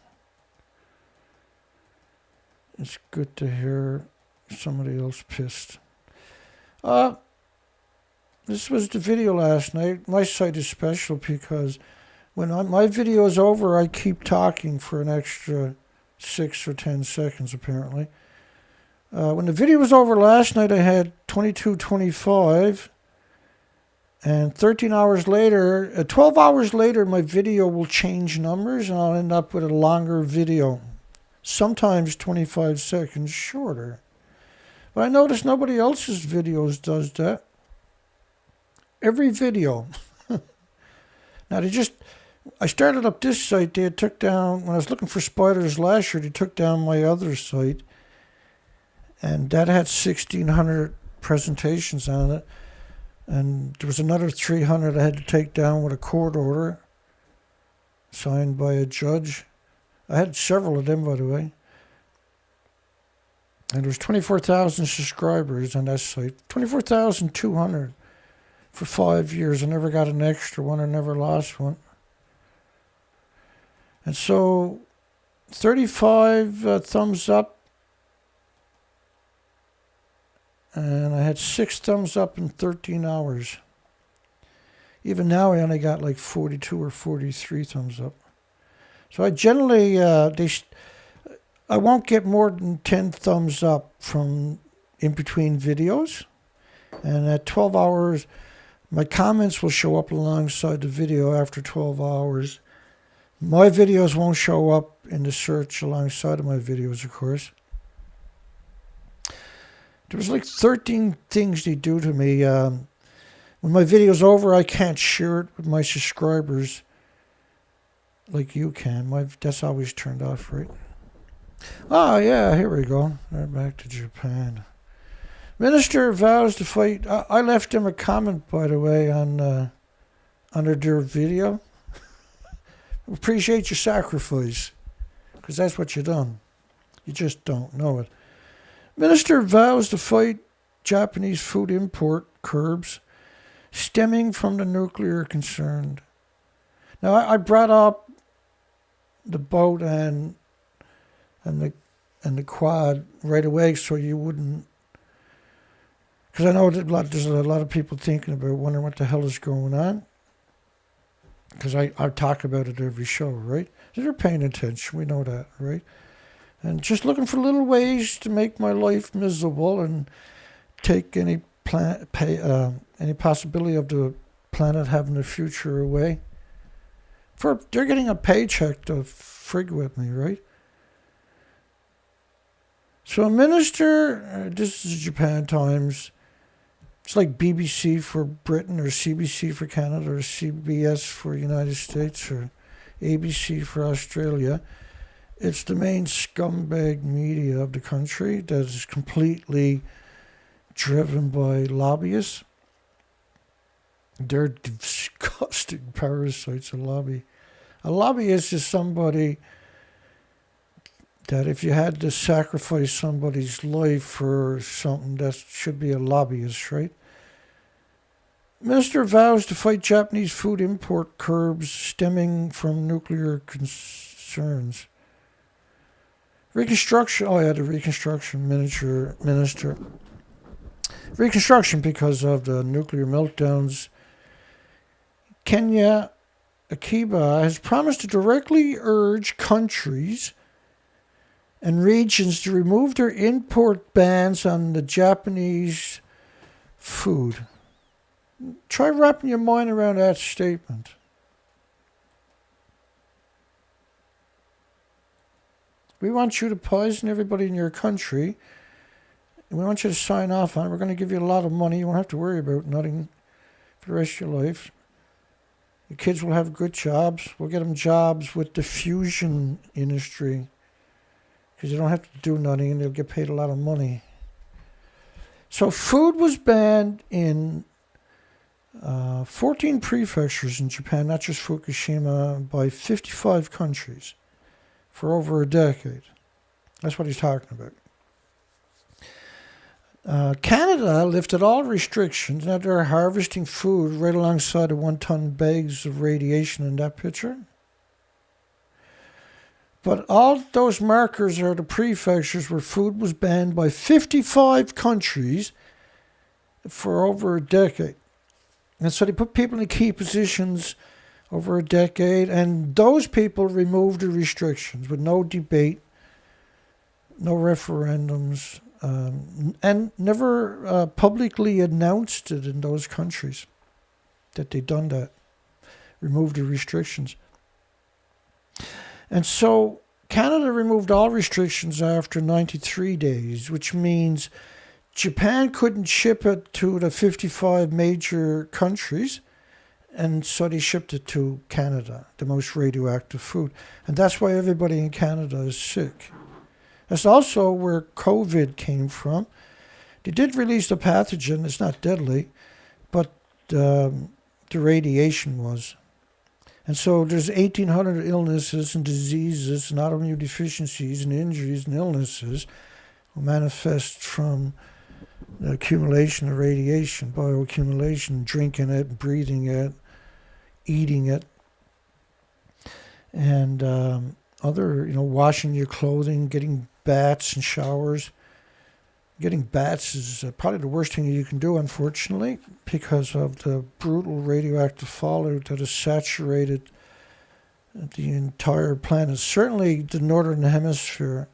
it's good to hear somebody else pissed. This was the video last night. My site is special because when my video is over, I keep talking for an extra 6 or 10 seconds, apparently. When the video was over last night, I had 2225. And 13 hours later, 12 hours later, my video will change numbers and I'll end up with a longer video. Sometimes 25 seconds shorter. But I notice nobody else's videos does that. Every video. Now I started up this site, they took down, when I was looking for spiders last year, they took down my other site. And that had 1,600 presentations on it. And there was another 300 I had to take down with a court order signed by a judge. I had several of them, by the way. And there's 24,000 subscribers on that site. 24,200 for 5 years. I never got an extra one. I never lost one. And so 35 thumbs up. And I had 6 thumbs up in 13 hours. Even now, I only got like 42 or 43 thumbs up. So I generally, I won't get more than 10 thumbs up from in between videos. And at 12 hours, my comments will show up alongside the video after 12 hours. My videos won't show up in the search alongside of my videos, of course. There was like 13 things they do to me. When my video's over, I can't share it with my subscribers like you can. That's always turned off, right? Oh, yeah, here we go. Right back to Japan. Minister vows to fight. I left him a comment, by the way, on under their video. Appreciate your sacrifice, because that's what you done. You just don't know it. Minister vows to fight Japanese food import curbs stemming from the nuclear concern. Now, I brought up the boat and the quad right away, so you wouldn't, because I know that there's a lot of people thinking about, wondering what the hell is going on. Because I talk about it every show, right? So they're paying attention. We know that, right? And just looking for little ways to make my life miserable and take any possibility of the planet having a future away. They're getting a paycheck to frig with me, right? So a minister, this is Japan Times. It's like BBC for Britain, or CBC for Canada, or CBS for United States, or ABC for Australia. It's the main scumbag media of the country that is completely driven by lobbyists. They're disgusting parasites, a lobby. A lobbyist is somebody that if you had to sacrifice somebody's life for something, that should be a lobbyist, right? Minister vows to fight Japanese food import curbs stemming from nuclear concerns. Reconstruction, oh yeah, the Reconstruction minister. Reconstruction because of the nuclear meltdowns. Kenya Akiba has promised to directly urge countries and regions to remove their import bans on the Japanese food. Try wrapping your mind around that statement. We want you to poison everybody in your country. And we want you to sign off on it. We're going to give you a lot of money. You won't have to worry about nothing for the rest of your life. The kids will have good jobs. We'll get them jobs with the fusion industry, because you don't have to do nothing and they'll get paid a lot of money. So food was banned in 14 prefectures in Japan, not just Fukushima, by 55 countries for over a decade. That's what he's talking about. Canada lifted all restrictions. Now they're harvesting food right alongside the 1-ton bags of radiation in that picture. But all those markers are the prefectures where food was banned by 55 countries for over a decade. And so they put people in key positions over a decade, and those people removed the restrictions with no debate, no referendums, and never publicly announced it in those countries that they'd done that, removed the restrictions. And so Canada removed all restrictions after 93 days, which means Japan couldn't ship it to the 55 major countries, and so they shipped it to Canada, the most radioactive food. And that's why everybody in Canada is sick. That's also where COVID came from. They did release the pathogen. It's not deadly, but the radiation was. And so there's 1,800 illnesses and diseases and autoimmune deficiencies and injuries and illnesses will manifest from the accumulation of radiation, bioaccumulation, drinking it, breathing it, eating it, and other, washing your clothing, getting baths and showers. Getting baths is probably the worst thing you can do, unfortunately, because of the brutal radioactive fallout that has saturated the entire planet, certainly the northern hemisphere.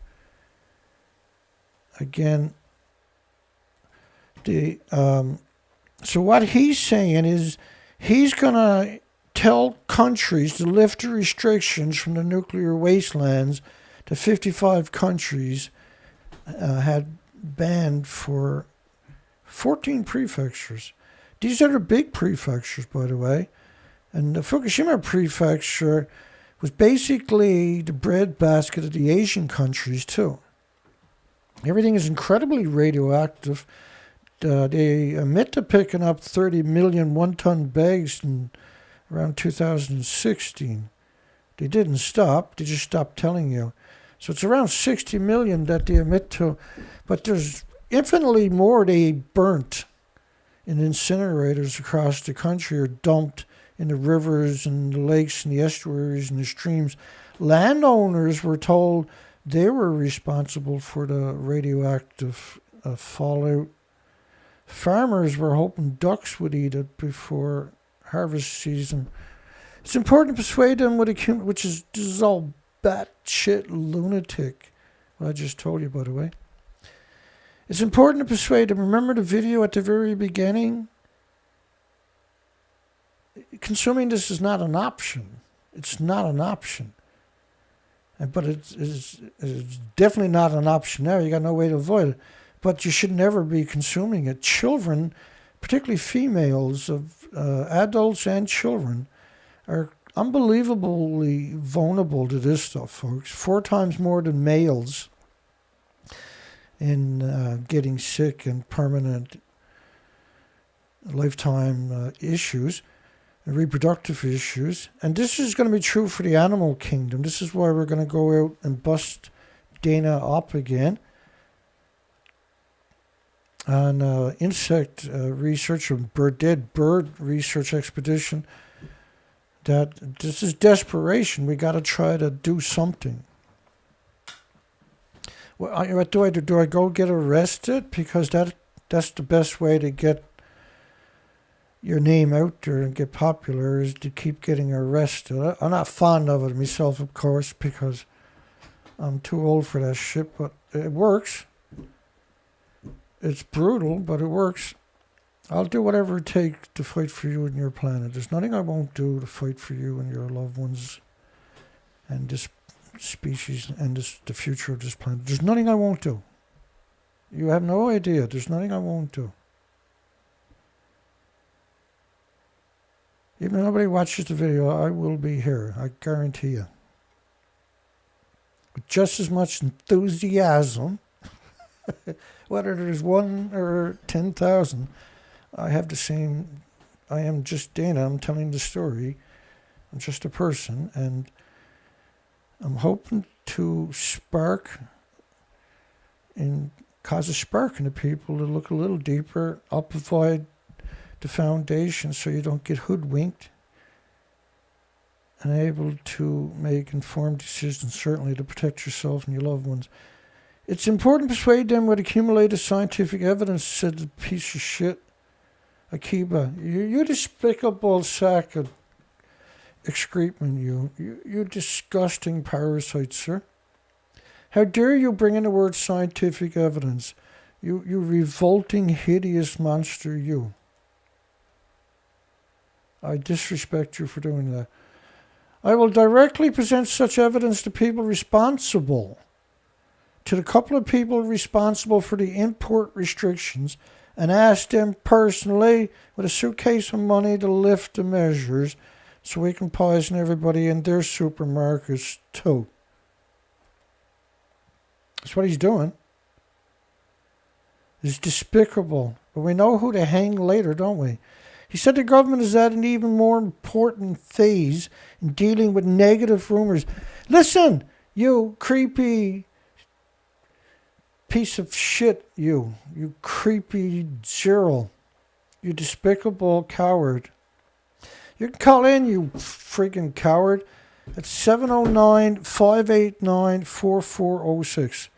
Again, so what he's saying is he's going to tell countries to lift the restrictions from the nuclear wastelands. The 55 countries had banned for 14 prefectures. These are the big prefectures, by the way. And the Fukushima prefecture was basically the breadbasket of the Asian countries, too. Everything is incredibly radioactive. They admit to picking up 30 million one-ton bags in around 2016. They didn't stop. They just stopped telling you. So it's around 60 million that they admit to. But there's infinitely more they burnt in incinerators across the country or dumped in the rivers and the lakes and the estuaries and the streams. Landowners were told they were responsible for the radioactive fallout. Farmers were hoping ducks would eat it before harvest season. It's important to persuade them which is this is all batshit lunatic. What I just told you, by the way. It's important to persuade them. Remember the video at the very beginning? Consuming this is not an option. It's not an option. But it's definitely not an option now. You got no way to avoid it. But you should never be consuming it. Children, particularly females, of adults and children, are unbelievably vulnerable to this stuff, folks. 4 times more than males in getting sick and permanent lifetime issues, reproductive issues. And this is going to be true for the animal kingdom. This is why we're going to go out and bust Dana up again on insect research, or dead bird research expedition. That this is desperation. We got to try to do something. What do I do? Do I go get arrested? Because that's the best way to get your name out there and get popular, is to keep getting arrested. I'm not fond of it myself, of course, because I'm too old for that shit, but it works. It's brutal, but it works. I'll do whatever it takes to fight for you and your planet. There's nothing I won't do to fight for you and your loved ones and this species and the future of this planet. There's nothing I won't do. You have no idea. There's nothing I won't do. Even if nobody watches the video, I will be here. I guarantee you. With just as much enthusiasm, whether there's 1 or 10,000, I have the same. I am just Dana. I'm telling the story. I'm just a person, and I'm hoping to spark and cause a spark in the people to look a little deeper. I'll provide the foundation so you don't get hoodwinked, and able to make informed decisions, certainly to protect yourself and your loved ones. It's important to persuade them with accumulated scientific evidence, said the piece of shit Akiba. You despicable sack of excrement, you disgusting parasite, sir. How dare you bring in the word scientific evidence? You revolting, hideous monster, you. I disrespect you for doing that. I will directly present such evidence to people responsible, to the couple of people responsible for the import restrictions, and ask them personally with a suitcase of money to lift the measures so we can poison everybody in their supermarkets too. That's what he's doing. It's despicable. But we know who to hang later, don't we? He said the government is at an even more important phase in dealing with negative rumors. Listen, you creepy piece of shit, you creepy zero, you despicable coward. You can call in, you freaking coward, at 709-589-4406.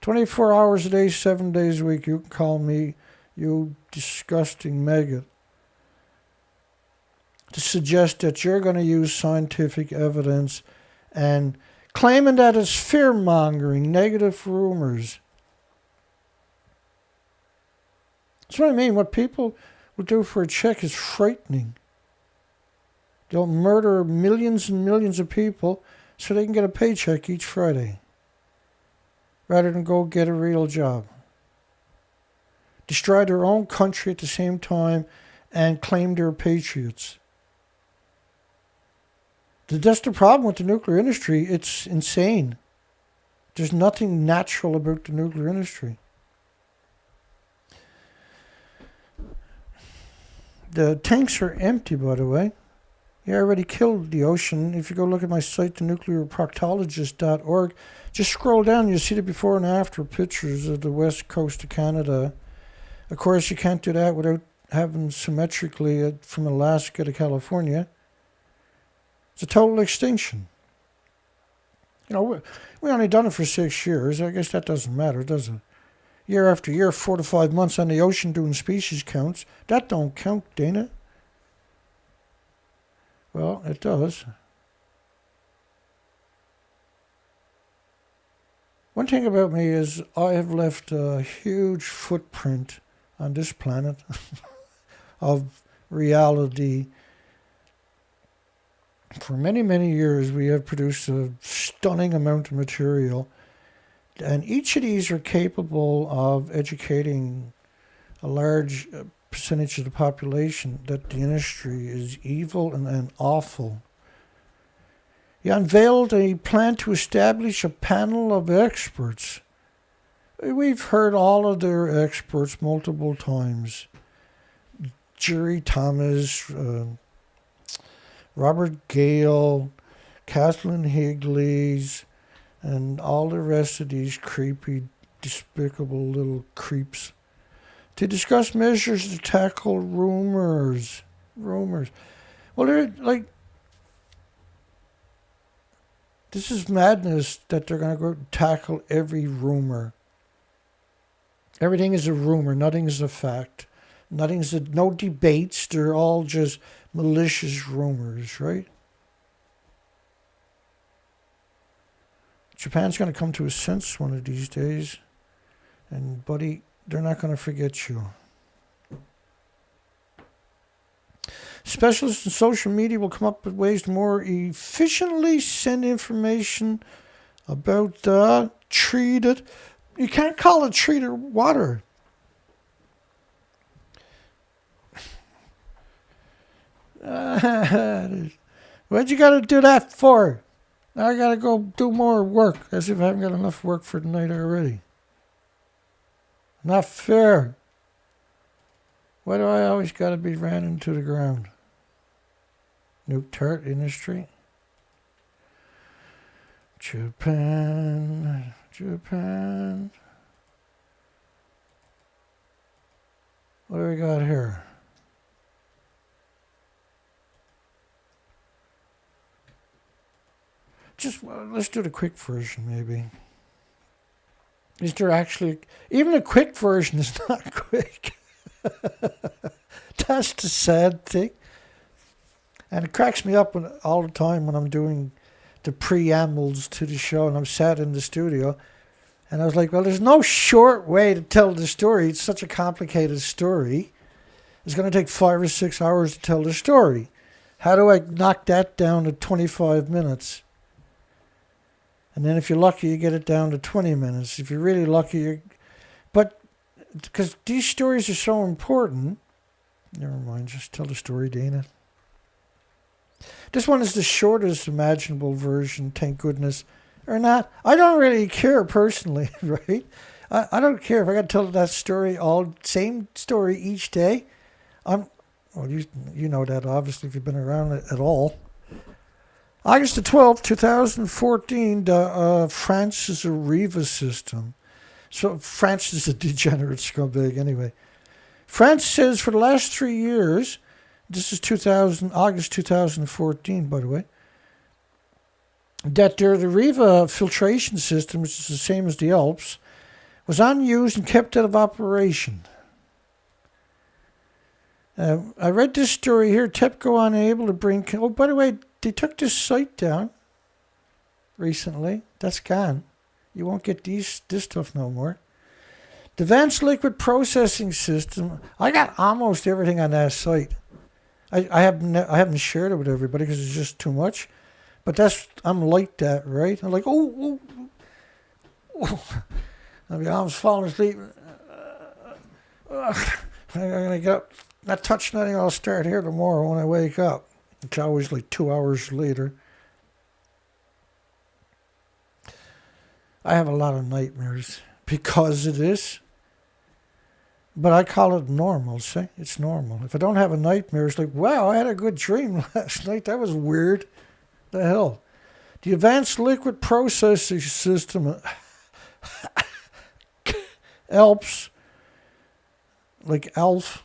24 hours a day, 7 days a week, you can call me, you disgusting maggot, to suggest that you're going to use scientific evidence and claiming that it's fear-mongering, negative rumors. That's what I mean. What people will do for a check is frightening. They'll murder millions and millions of people so they can get a paycheck each Friday, rather than go get a real job. Destroy their own country at the same time and claim they're patriots. That's the problem with the nuclear industry. It's insane. There's nothing natural about the nuclear industry. The tanks are empty, by the way. I already killed the ocean. If you go look at my site, thenuclearproctologist.org, just scroll down, you'll see the before and after pictures of the west coast of Canada. Of course, you can't do that without having symmetrically from Alaska to California. It's a total extinction. We only done it for 6 years. I guess that doesn't matter, does it? Year after year, 4 to 5 months on the ocean doing species counts. That don't count, Dana. Well, it does. One thing about me is I have left a huge footprint on this planet of reality. For many, many years, we have produced a stunning amount of material, and each of these are capable of educating a large percentage of the population that the industry is evil and awful. He unveiled a plan to establish a panel of experts. We've heard all of their experts multiple times. Jerry Thomas, Robert Gale, Kathleen Higley's, and all the rest of these creepy, despicable little creeps, to discuss measures to tackle rumors. Well, they're like, this is madness that they're going to go tackle every rumor. Everything is a rumor. Nothing is a fact. No debates. They're all just malicious rumors, right? Japan's going to come to a sense one of these days. And, buddy, they're not going to forget you. Specialists in social media will come up with ways to more efficiently send information about treated. You can't call it treated water. What'd you got to do that for? Now I got to go do more work, as if I haven't got enough work for the night already. Not fair. Why do I always got to be ran into the ground? Nuke tart industry. Japan. What do we got here? Let's do the quick version, maybe. Is there actually... Even a quick version is not quick. That's the sad thing. And it cracks me up all the time when I'm doing the preambles to the show and I'm sat in the studio. And I was like, well, there's no short way to tell the story. It's such a complicated story. It's going to take 5 or 6 hours to tell the story. How do I knock that down to 25 minutes? And then if you're lucky, you get it down to 20 minutes. If you're really lucky, but because these stories are so important. Never mind, just tell the story, Dana. This one is the shortest imaginable version, thank goodness. Or not. I don't really care personally, right? I don't care if I got to tell that story, same story each day. Well, you know that, obviously, if you've been around it at all. August the 12th, 2014, the France's Areva system. So France is a degenerate scumbag anyway. France says for the last 3 years, this is August 2014, by the way, that their Riva filtration system, which is the same as the Alps, was unused and kept out of operation. I read this story here. TEPCO unable to bring... Oh, by the way, they took this site down recently. That's gone. You won't get this stuff no more. The Advanced Liquid Processing System. I got almost everything on that site. I haven't shared it with everybody because it's just too much. But I'm like that, right? I'm like, oh. I mean, I was falling asleep. I'm going to get up. Not touch nothing. I'll start here tomorrow when I wake up. It's always like 2 hours later. I have a lot of nightmares because of this. But I call it normal, see? It's normal. If I don't have a nightmare, it's like, wow, I had a good dream last night. That was weird. The hell? The Advanced Liquid Processing System, ALPS, like ALPS.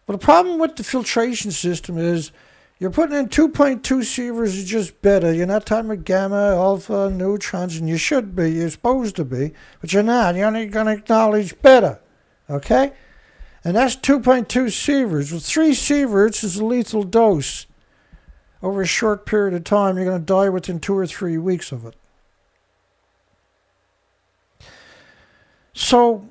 But the problem with the filtration system is you're putting in 2.2 sieverts of just beta. You're not talking about gamma, alpha, neutrons, and you should be. You're supposed to be. But you're not. You're only going to acknowledge beta. Okay? And that's 2.2 sieverts. With 3 sieverts is a lethal dose. Over a short period of time, you're going to die within 2 or 3 weeks of it. So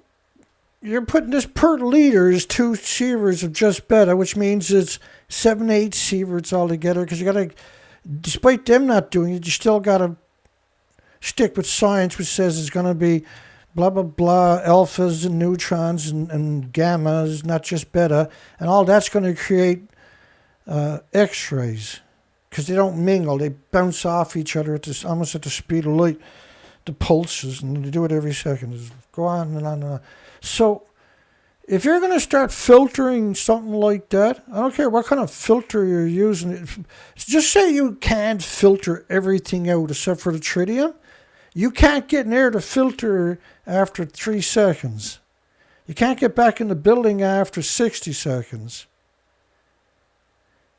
you're putting this per liter is 2 sieverts of just beta, which means it's 7, 8 sieverts altogether. Because you got to, despite them not doing it, you still got to stick with science, which says it's going to be blah, blah, blah, alphas and neutrons and gammas, not just beta. And all that's going to create X-rays. Because they don't mingle. They bounce off each other almost at the speed of light. The pulses, and they do it every second. Just go on and on and on. So if you're going to start filtering something like that, I don't care what kind of filter you're using. Just say you can't filter everything out except for the tritium. You can't get near the filter after 3 seconds. You can't get back in the building after 60 seconds.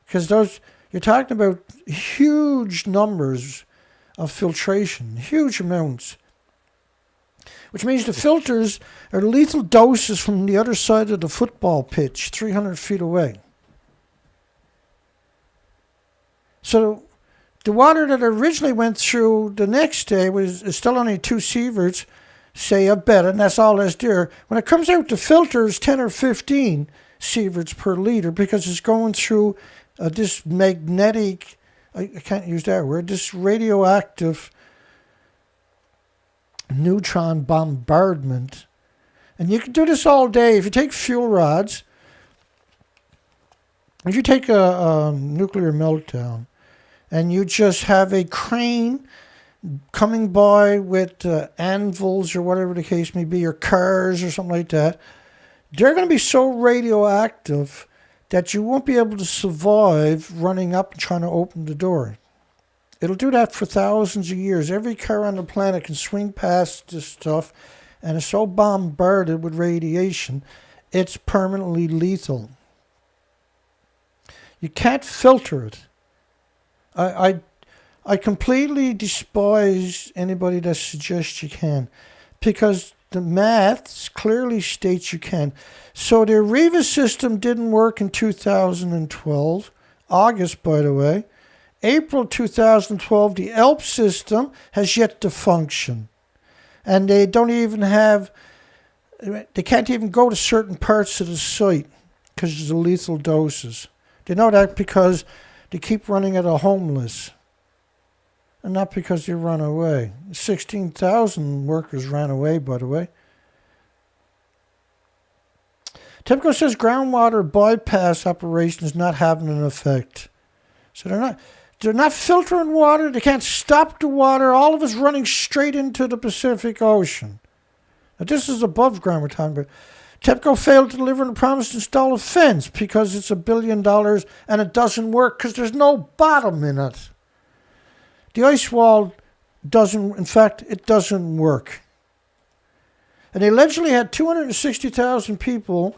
Because you're talking about huge numbers of filtration, huge amounts. Which means the filters are lethal doses from the other side of the football pitch, 300 feet away. So the water that originally went through the next day is still only 2 sieverts, say, of beta, and that's all that's there. When it comes out, the filter is 10 or 15 sieverts per liter because it's going through this magnetic, I can't use that word, this radioactive neutron bombardment. And you can do this all day. If you take fuel rods, if you take a nuclear meltdown, and you just have a crane coming by with anvils or whatever the case may be, or cars or something like that, they're going to be so radioactive that you won't be able to survive running up and trying to open the door. It'll do that for thousands of years. Every car on the planet can swing past this stuff, and it's so bombarded with radiation, it's permanently lethal. You can't filter it. I completely despise anybody that suggests you can, because the maths clearly states you can. So the Riva system didn't work in 2012, August, by the way. April 2012, the ELP system has yet to function. And they don't even have, they can't even go to certain parts of the site because of the lethal doses. They know that because they keep running out of homeless. And not because they run away. 16,000 workers ran away, by the way. TEPCO says groundwater bypass operation is not having an effect. So they're not filtering water. They can't stop the water. All of it's running straight into the Pacific Ocean. Now, this is above ground we're talking about. TEPCO failed to deliver on the promise to install a fence because it's $1 billion and it doesn't work because there's no bottom in it. The ice wall doesn't, in fact, it doesn't work. And they allegedly had 260,000 people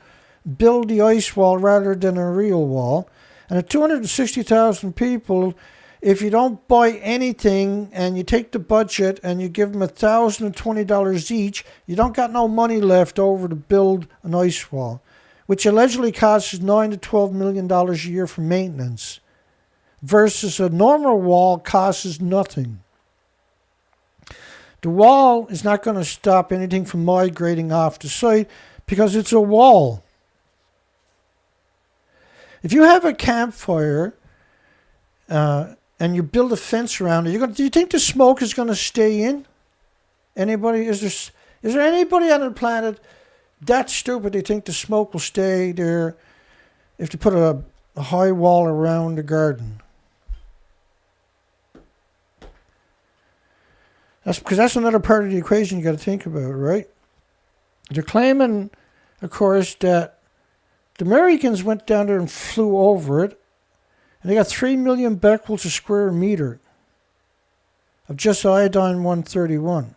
build the ice wall rather than a real wall. And at 260,000 people, if you don't buy anything and you take the budget and you give them $1,020 each, you don't got no money left over to build an ice wall, which allegedly costs $9 to $12 million a year for maintenance, versus a normal wall costs nothing. The wall is not going to stop anything from migrating off the site because it's a wall. If you have a campfire and you build a fence around it, do you think the smoke is going to stay in? Anybody? Is there anybody on the planet that stupid they think the smoke will stay there if they put a high wall around the garden? That's because that's another part of the equation you got to think about, right? They're claiming, of course, that the Americans went down there and flew over it, and they got 3 million becquerels a square meter of just iodine-131.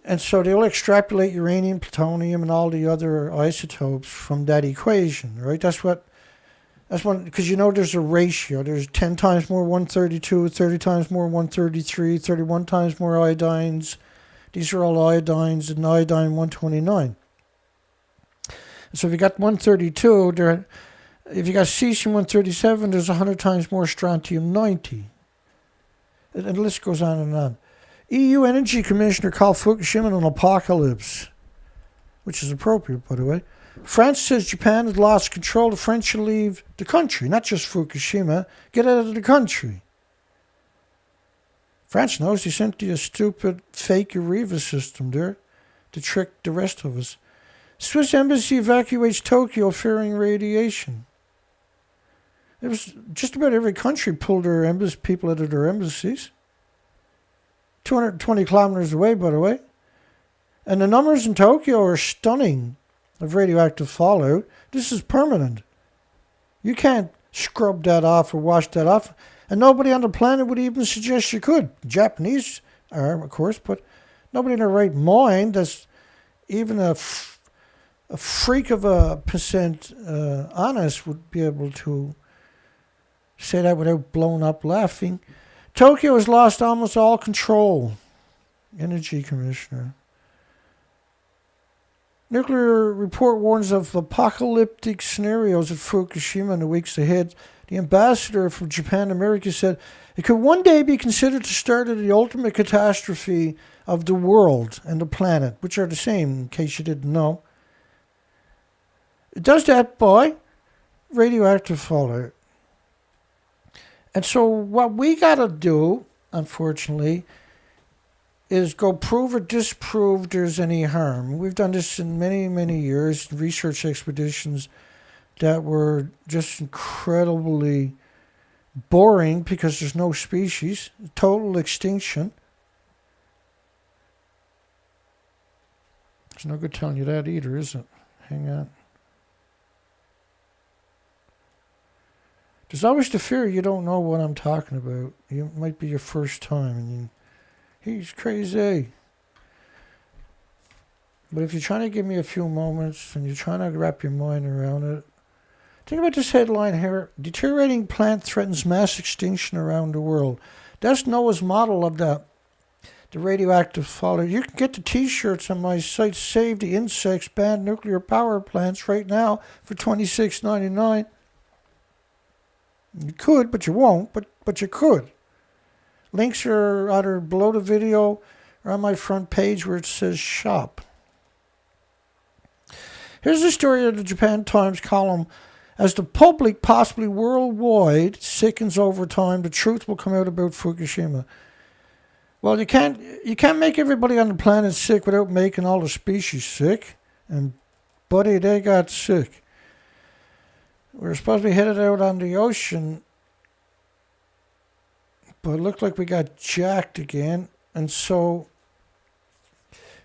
And so they'll extrapolate uranium, plutonium, and all the other isotopes from that equation, right? That's one, because you know there's a ratio. There's 10 times more 132, 30 times more 133, 31 times more iodines. These are all iodines and iodine-129. So if you got 132, if you got cesium-137, there's 100 times more strontium-90. And the list goes on and on. EU Energy Commissioner called Fukushima an apocalypse, which is appropriate, by the way. France says Japan has lost control. The French should leave the country, not just Fukushima. Get out of the country. France knows they sent you a stupid fake Iveta system there to trick the rest of us. Swiss embassy evacuates Tokyo fearing radiation. It was just about every country pulled their people out of their embassies. 220 kilometers away, by the way. And the numbers in Tokyo are stunning of radioactive fallout. This is permanent. You can't scrub that off or wash that off. And nobody on the planet would even suggest you could. The Japanese are, of course, but nobody in their right mind that's even a freak of a percent honest would be able to say that without blowing up laughing. Tokyo has lost almost all control. Energy Commissioner. Nuclear report warns of apocalyptic scenarios at Fukushima in the weeks ahead. The ambassador from Japan to America said it could one day be considered the start of the ultimate catastrophe of the world and the planet, which are the same, in case you didn't know. It does that by radioactive fallout. And so what we got to do, unfortunately, is go prove or disprove there's any harm. We've done this in many, many years, research expeditions that were just incredibly boring because there's no species, total extinction. It's no good telling you that either, is it? Hang on. There's always the fear you don't know what I'm talking about. It might be your first time and he's crazy. But if you're trying to give me a few moments and you're trying to wrap your mind around it, think about this headline here. Deteriorating plant threatens mass extinction around the world. That's NOAA's model of the radioactive fallout. You can get the t-shirts on my site, Save the Insects, Banned Nuclear Power Plants, right now for $26.99. You could, but you won't, but you could. Links are either below the video or on my front page where it says shop. Here's the story of the Japan Times column. As the public, possibly worldwide, sickens over time, the truth will come out about Fukushima. Well, you can't make everybody on the planet sick without making all the species sick. And buddy, they got sick. We're supposed to be headed out on the ocean, but it looked like we got jacked again. And so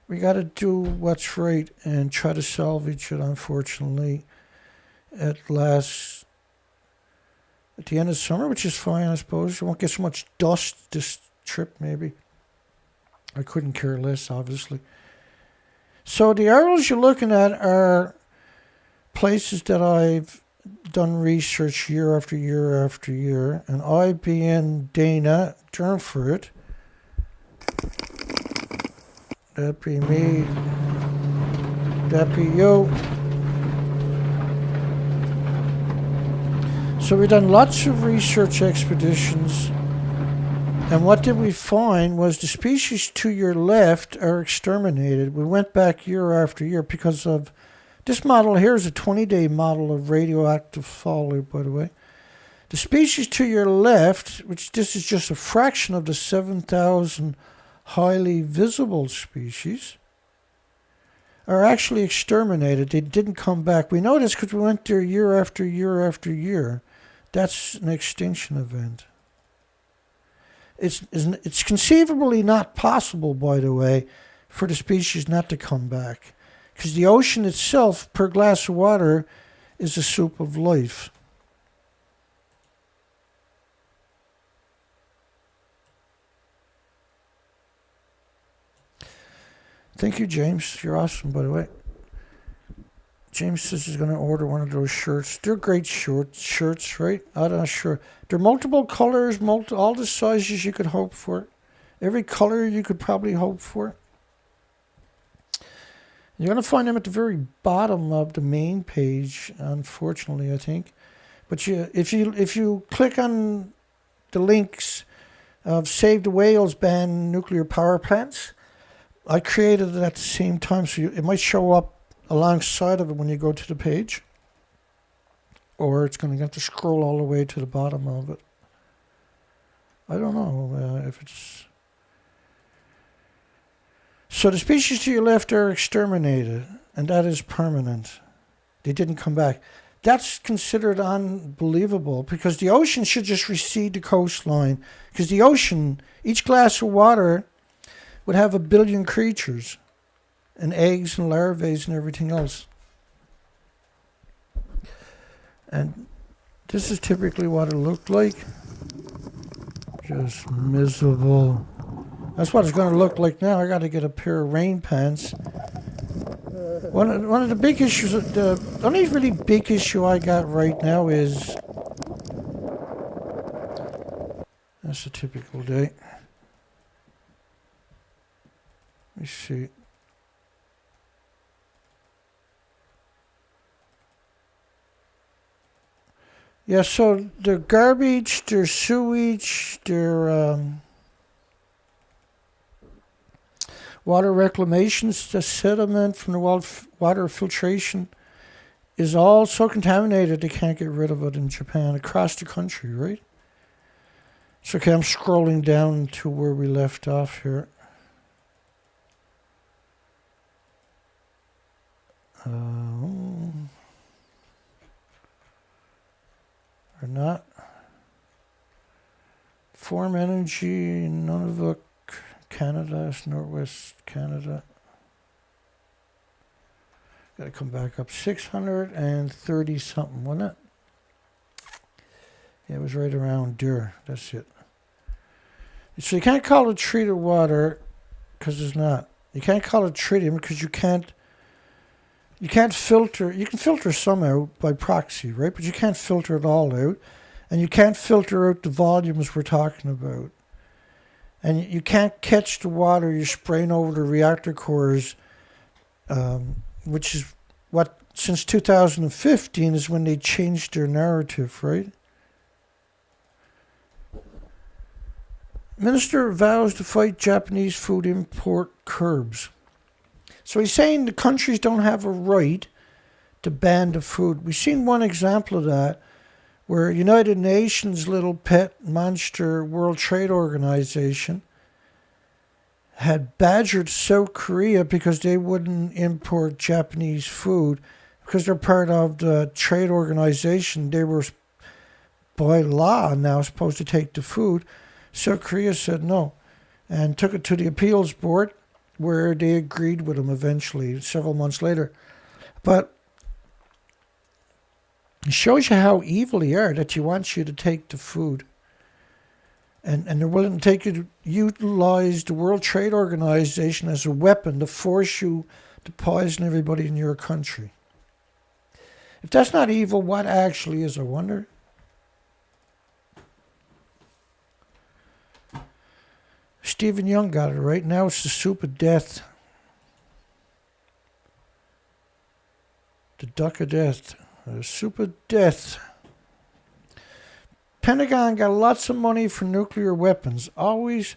we got to do what's right and try to salvage it, unfortunately, at the end of summer, which is fine, I suppose. You won't get so much dust this trip, maybe. I couldn't care less, obviously. So the arrows you're looking at are places that I've done research year after year after year, and I being Dana Durnford, that be me, that be you. So we've done lots of research expeditions, and what did we find was the species to your left are exterminated. We went back year after year because of this model here is a 20-day model of radioactive fallout, by the way. The species to your left, which this is just a fraction of the 7,000 highly visible species, are actually exterminated. They didn't come back. We know this because we went there year after year after year. That's an extinction event. It's conceivably not possible, by the way, for the species not to come back. Because the ocean itself, per glass of water, is a soup of life. Thank you, James. You're awesome, by the way. James says he's going to order one of those shirts. They're great shirts, right? I'm not sure. They're multiple colors, all the sizes you could hope for. Every color you could probably hope for. You're going to find them at the very bottom of the main page, unfortunately, I think. But if you click on the links of Save the Whales Ban Nuclear Power Plants, I created it at the same time, so it might show up alongside of it when you go to the page. Or it's going to have to scroll all the way to the bottom of it. I don't know if it's... So the species to your left are exterminated, and that is permanent. They didn't come back. That's considered unbelievable, because the ocean should just recede the coastline. Because the ocean, each glass of water would have 1 billion creatures, and eggs and larvae and everything else. And this is typically what it looked like. Just miserable. That's what it's going to look like now. I got to get a pair of rain pants. One of the big issues, the only really big issue I got right now is, that's a typical day. Let me see. Yeah, so their garbage, their sewage, their water reclamation, the sediment from the water filtration is all so contaminated they can't get rid of it in Japan, across the country, right? So, okay, I'm scrolling down to where we left off here. Or not. Form Energy, Nunavut, Canada, Northwest Canada. Got to come back up. 630 something, wasn't it? Yeah, it was right around there. That's it. So you can't call it treated water because it's not. You can't call it tritium because you can't filter. You can filter some out by proxy, right? But you can't filter it all out. And you can't filter out the volumes we're talking about. And you can't catch the water you're spraying over the reactor cores, which is what, since 2015 is when they changed their narrative, right? Minister vows to fight Japanese food import curbs. So he's saying the countries don't have a right to ban the food. We've seen one example of that, where United Nations' little pet monster World Trade Organization had badgered South Korea because they wouldn't import Japanese food because they're part of the trade organization. They were, by law now, supposed to take the food. South Korea said no and took it to the appeals board, where they agreed with them eventually, several months later. But it shows you how evil they are, that he wants you to take the food. And they're willing to take you to utilize the World Trade Organization as a weapon to force you to poison everybody in your country. If that's not evil, what actually is, I wonder? Stephen Young got it right. Now it's the soup of death. The duck of death. The soup of death. Pentagon got lots of money for nuclear weapons. Always.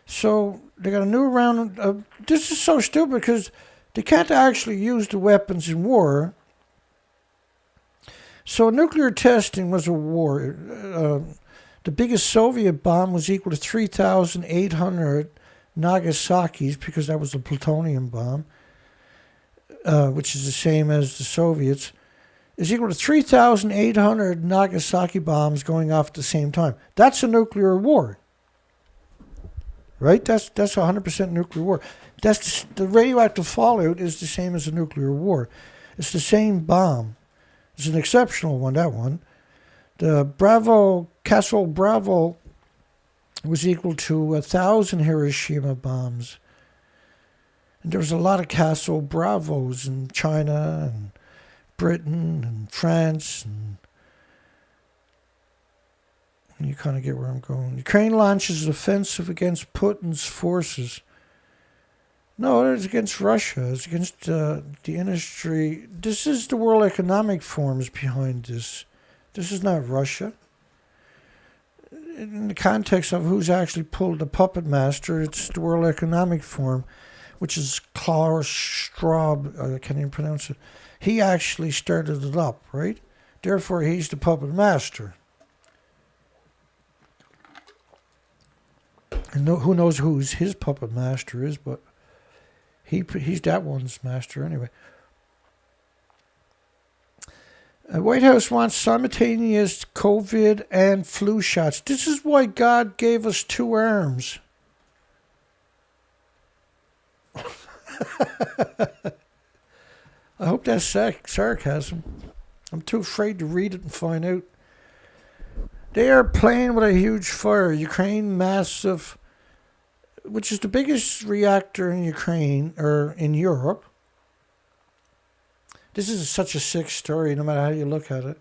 So they got a new round of... This is so stupid because they can't actually use the weapons in war. So nuclear testing was a war. The biggest Soviet bomb was equal to 3,800 Nagasaki's because that was a plutonium bomb, which is the same as the Soviets, is equal to 3,800 Nagasaki bombs going off at the same time. That's a nuclear war, right? That's 100% nuclear war. That's the radioactive fallout is the same as a nuclear war. It's the same bomb. It's an exceptional one, that one. The Castle Bravo was equal to 1,000 Hiroshima bombs. And there was a lot of Castle Bravos in China and Britain and France. And you kind of get where I'm going. Ukraine launches an offensive against Putin's forces. No, it's against Russia. It's against the industry. This is the World Economic Forum is behind this. This is not Russia. In the context of who's actually pulled the puppet master, it's the World Economic Forum, which is Klaus Schwab. I can't even pronounce it. He actually started it up, right? Therefore, he's the puppet master. And who knows who his puppet master is, but he's that one's master anyway. The White House wants simultaneous COVID and flu shots. This is why God gave us two arms. I hope that's sarcasm. I'm too afraid to read it and find out. They are playing with a huge fire. Ukraine massive, which is the biggest reactor in Ukraine or in Europe. This is such a sick story, no matter how you look at it.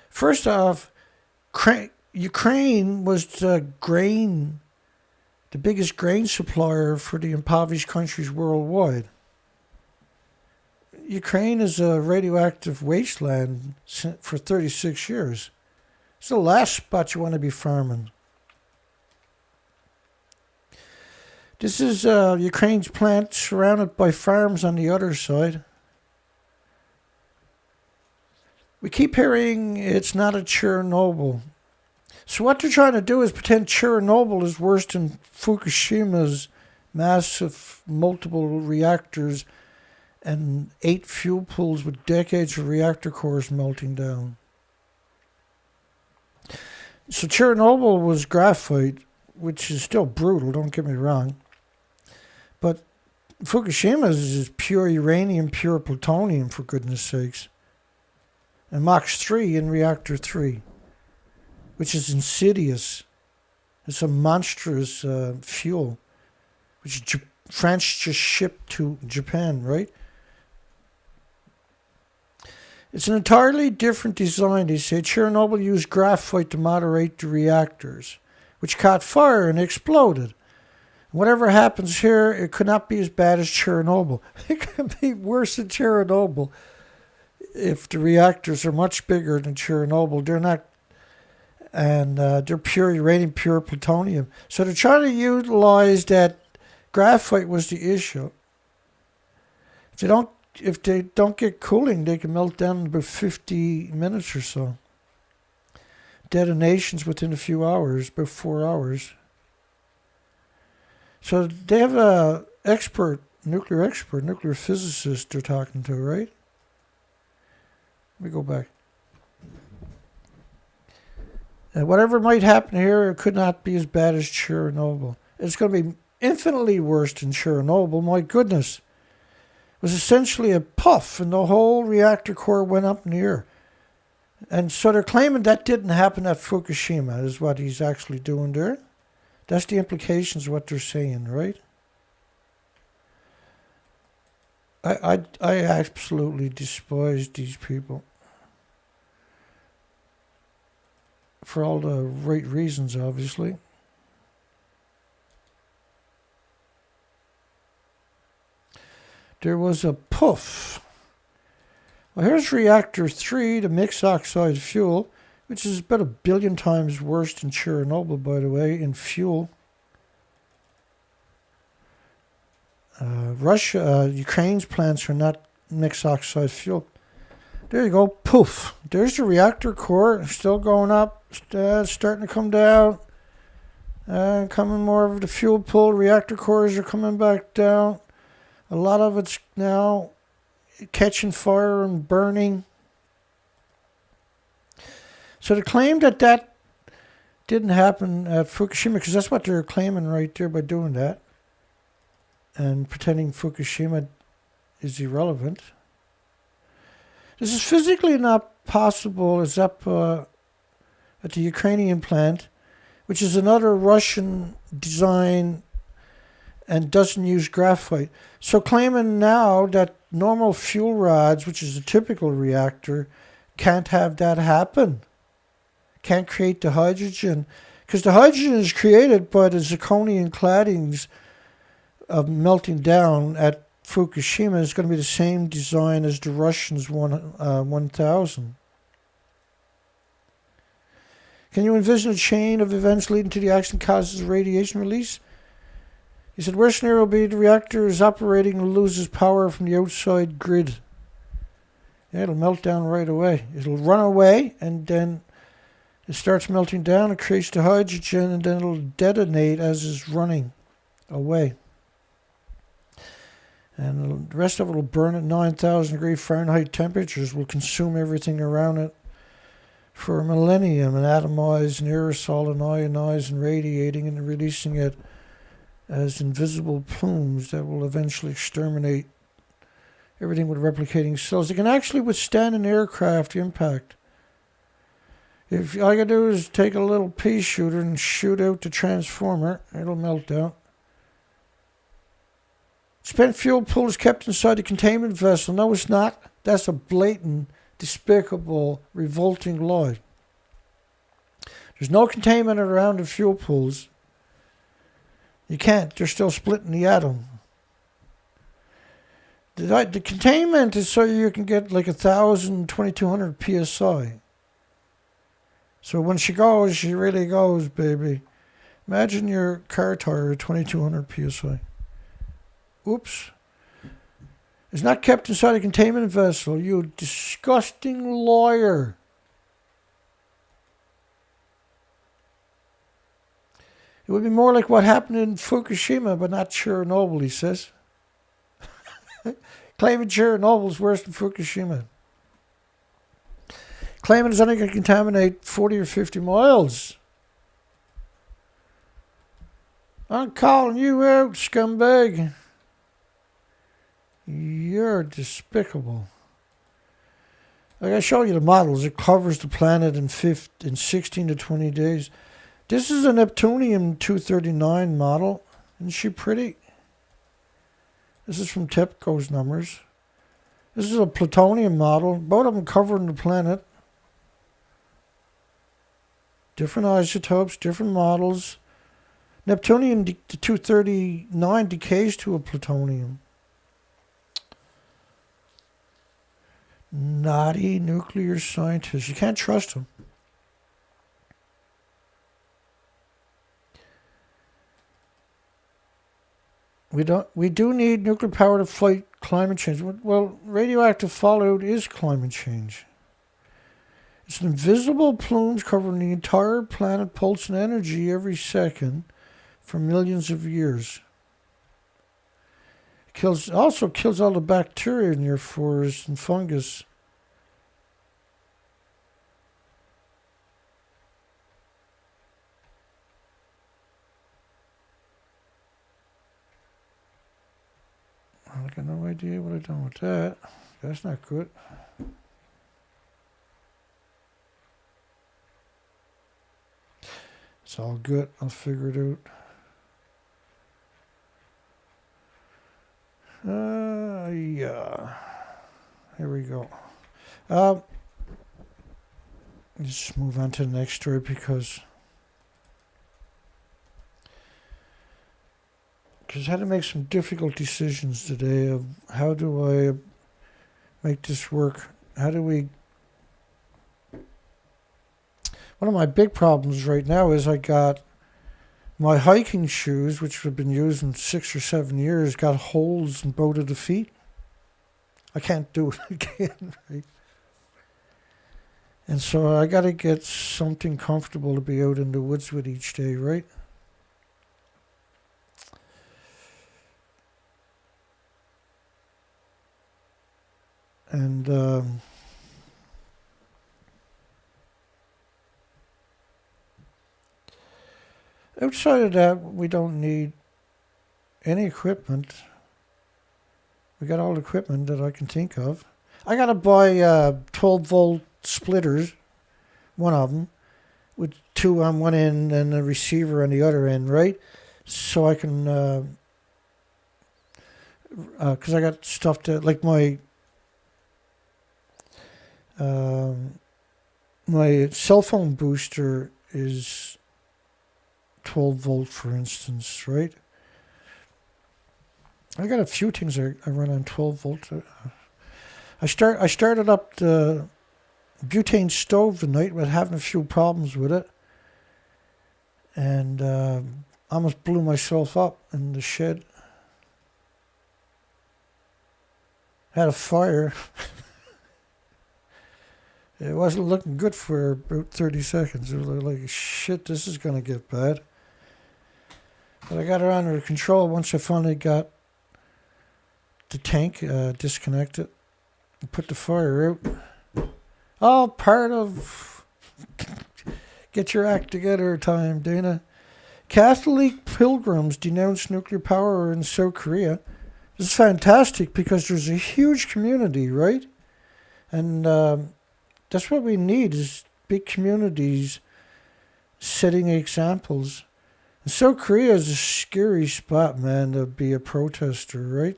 First off, Ukraine was the biggest grain supplier for the impoverished countries worldwide. Ukraine is a radioactive wasteland for 36 years. It's the last spot you want to be farming. This is Ukraine's plant surrounded by farms on the other side. We keep hearing it's not a Chernobyl. So what they're trying to do is pretend Chernobyl is worse than Fukushima's massive multiple reactors and 8 fuel pools with decades of reactor cores melting down. So Chernobyl was graphite, which is still brutal, don't get me wrong. But Fukushima is pure uranium, pure plutonium, for goodness sakes. And Mach 3 in reactor 3, which is insidious. It's a monstrous fuel, which France just shipped to Japan, right? It's an entirely different design. They say Chernobyl used graphite to moderate the reactors, which caught fire and exploded. Whatever happens here, it could not be as bad as Chernobyl. It could be worse than Chernobyl. If the reactors are much bigger than Chernobyl, they're not, and they're pure uranium, pure plutonium. So they're trying to utilize that graphite was the issue. If they don't get cooling, they can melt down in about 50 minutes or so. Detonations within a few hours, about 4 hours. So they have a nuclear physicist they're talking to, right? Let me go back. And whatever might happen here, it could not be as bad as Chernobyl. It's going to be infinitely worse than Chernobyl. My goodness. It was essentially a puff, and the whole reactor core went up in the air. And so they're claiming that didn't happen at Fukushima, is what he's actually doing there. That's the implications of what they're saying, right? I absolutely despise these people. For all the right reasons, obviously. There was a poof. Well, here's reactor 3, the mixed oxide fuel, which is about 1 billion times worse than Chernobyl, by the way, in fuel. Ukraine's plants are not mixed oxide fuel. There you go, poof. There's the reactor core, still going up, starting to come down. Coming more of the fuel pool, reactor cores are coming back down. A lot of it's now catching fire and burning. So the claim that that didn't happen at Fukushima, because that's what they're claiming right there by doing that, and pretending Fukushima is irrelevant. This is physically not possible as up at the Ukrainian plant, which is another Russian design and doesn't use graphite. So claiming now that normal fuel rods, which is a typical reactor, can't have that happen. Can't create the hydrogen. Because the hydrogen is created by the zirconium claddings of melting down at Fukushima. Is going to be the same design as the Russians 1000. Can you envision a chain of events leading to the action causes radiation release? He said, worst scenario will be the reactor is operating and loses power from the outside grid. Yeah, it'll melt down right away. It'll run away, and then it starts melting down, it creates the hydrogen, and then it'll detonate as it's running away. And the rest of it will burn at 9,000 degree Fahrenheit temperatures, will consume everything around it for a millennium, and atomize and aerosol and ionize and radiating and releasing it as invisible plumes that will eventually exterminate everything with replicating cells. It can actually withstand an aircraft impact. If all you gotta do is take a little pea shooter and shoot out the transformer, it'll melt down. Spent fuel pool is kept inside the containment vessel. No, it's not. That's a blatant, despicable, revolting lie. There's no containment around the fuel pools. You can't. They're still splitting the atom. The containment is so you can get like 1,000, 2,200 psi. So when she goes, she really goes, baby. Imagine your car tire at 2,200 psi. Oops. It's not kept inside a containment vessel, you disgusting liar. It would be more like what happened in Fukushima, but not Chernobyl, he says. Claiming Chernobyl is worse than Fukushima. Claiming it's only going to contaminate 40 or 50 miles. I'm calling you out, scumbag. You're despicable. Like I show you the models, it covers the planet in 16 to 20 days. This is a Neptunium 239 model. Isn't she pretty? This is from TEPCO's numbers. This is a plutonium model. Both of them covering the planet. Different isotopes, different models. Neptunium 239 decays to a plutonium. Naughty nuclear scientists. You can't trust them. We do need nuclear power to fight climate change. Well, radioactive fallout is climate change. It's invisible plumes covering the entire planet, pulsing energy every second for millions of years. It also kills all the bacteria in your forests and fungus. I got no idea what I've done with that. That's not good. It's It's all good. I'll figure it out. Yeah. Here we go. Let's move on to the next story because I had to make some difficult decisions today of how do I make this work? How do we... One of my big problems right now is I got my hiking shoes, which have been used in 6 or 7 years, got holes in both of the feet. I can't do it again, right? And so I got to get something comfortable to be out in the woods with each day, right? And outside of that, we don't need any equipment. We got all the equipment that I can think of. I got to buy 12-volt splitters, one of them, with 2 on one end and a receiver on the other end, right? So I can, because I got stuff to, like my cell phone booster is 12 volt, for instance, right? I got a few things I run on 12 volt. I started up the butane stove tonight, but having a few problems with it, and almost blew myself up in the shed. Had a fire. It wasn't looking good for about 30 seconds. It was like, shit, this is going to get bad. But I got it under control once I finally got the tank disconnected and put the fire out. All part of get your act together time, Dana. Catholic pilgrims denounce nuclear power in South Korea. This is fantastic because there's a huge community, right? And that's what we need is big communities setting examples. And South Korea is a scary spot, man, to be a protester, right?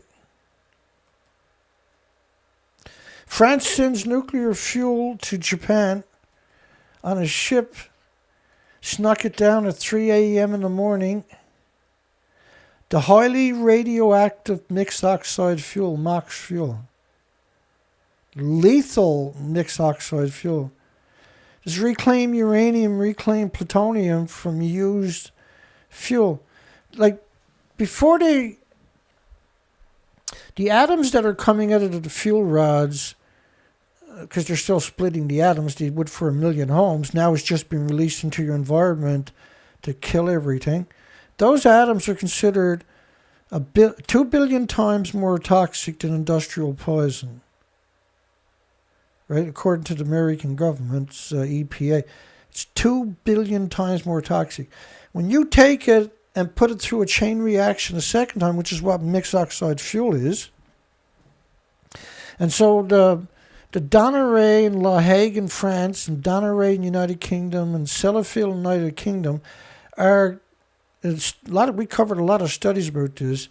France sends nuclear fuel to Japan on a ship, snuck it down at 3 a.m. in the morning. The highly radioactive mixed oxide fuel, MOX fuel. Lethal mixed oxide fuel. Is reclaim uranium, reclaim plutonium from used fuel. Like, before the atoms that are coming out of the fuel rods, because they're still splitting the atoms, they would for 1 million homes, now it's just been released into your environment to kill everything. Those atoms are considered 2 billion times more toxic than industrial poison. Right, according to the American government's EPA, it's 2 billion times more toxic. When you take it and put it through a chain reaction a second time, which is what mixed oxide fuel is, and so the Degenerate in La Hague in France and Degenerate in United Kingdom and Sellafield in United Kingdom are we covered a lot of studies about this.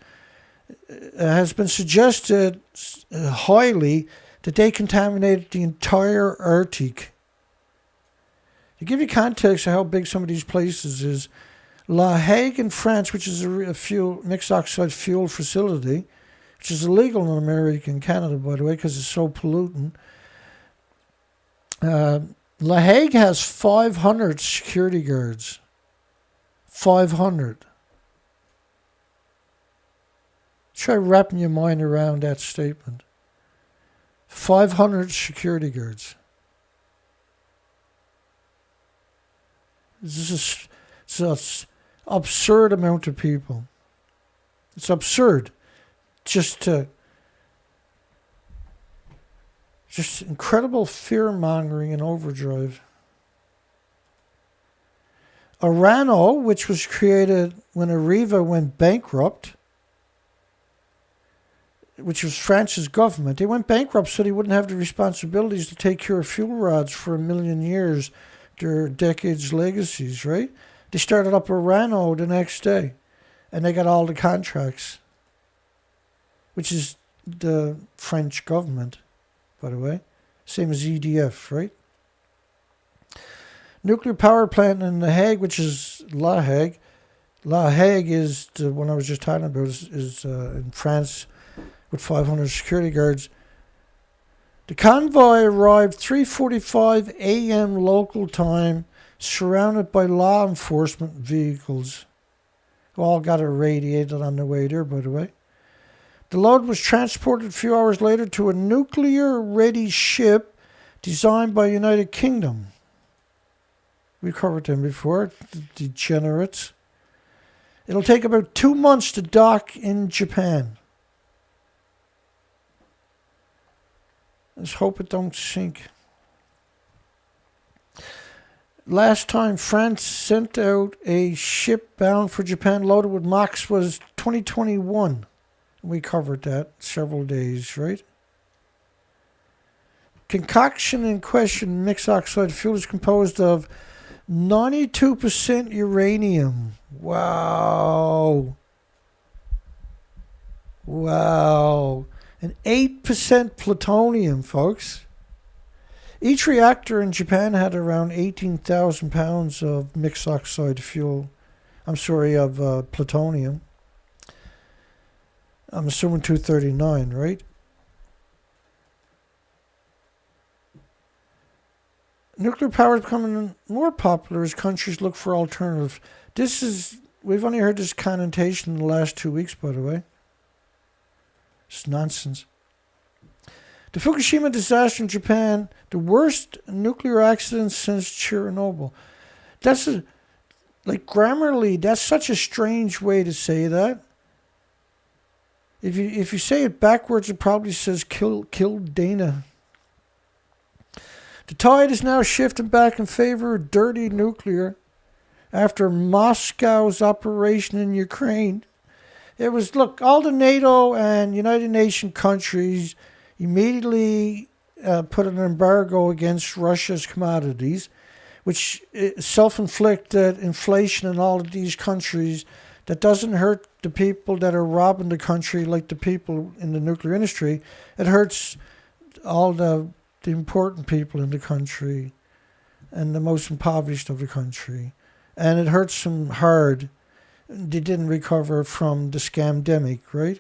Has been suggested highly that they contaminated the entire Arctic. To give you context of how big some of these places is, La Hague in France, which is a mixed oxide fuel facility, which is illegal in America and Canada, by the way, because it's so pollutant. La Hague has 500 security guards. 500. Try wrapping your mind around that statement. 500 security guards. This is an absurd amount of people. It's absurd. Just incredible fear-mongering and overdrive. Orano, which was created when Iveta went bankrupt, which was France's government, they went bankrupt so they wouldn't have the responsibilities to take care of fuel rods for 1 million years, their decades' legacies, right? They started up Orano the next day, and they got all the contracts, which is the French government, by the way. Same as EDF, right? Nuclear power plant in The Hague, which is La Hague. La Hague is the one I was just talking about, is in France with 500 security guards. The convoy arrived 3:45 a.m. local time, surrounded by law enforcement vehicles, who all got irradiated on the way there, by the way. The load was transported a few hours later to a nuclear-ready ship designed by United Kingdom. We covered them before, the Degenerate. It'll take about 2 months to dock in Japan. Let's hope it don't sink. Last time France sent out a ship bound for Japan loaded with MOX was 2021. We covered that several days, right? Concoction in question, mixed oxide fuel, is composed of 92% uranium. Wow. Wow. And 8% plutonium, folks. Each reactor in Japan had around 18,000 pounds of mixed oxide fuel. Of plutonium. I'm assuming 239, right? Nuclear power is becoming more popular as countries look for alternatives. We've only heard this connotation in the last 2 weeks, by the way. It's nonsense. The Fukushima disaster in Japan, the worst nuclear accident since Chernobyl. Grammarly, that's such a strange way to say that. If you say it backwards, it probably says kill Dana. The tide is now shifting back in favor of dirty nuclear after Moscow's operation in Ukraine. It was, all the NATO and United Nations countries immediately put an embargo against Russia's commodities, which self-inflicted inflation in all of these countries that doesn't hurt the people that are robbing the country like the people in the nuclear industry. It hurts all the important people in the country and the most impoverished of the country. And it hurts them hard. They didn't recover from the scamdemic, right?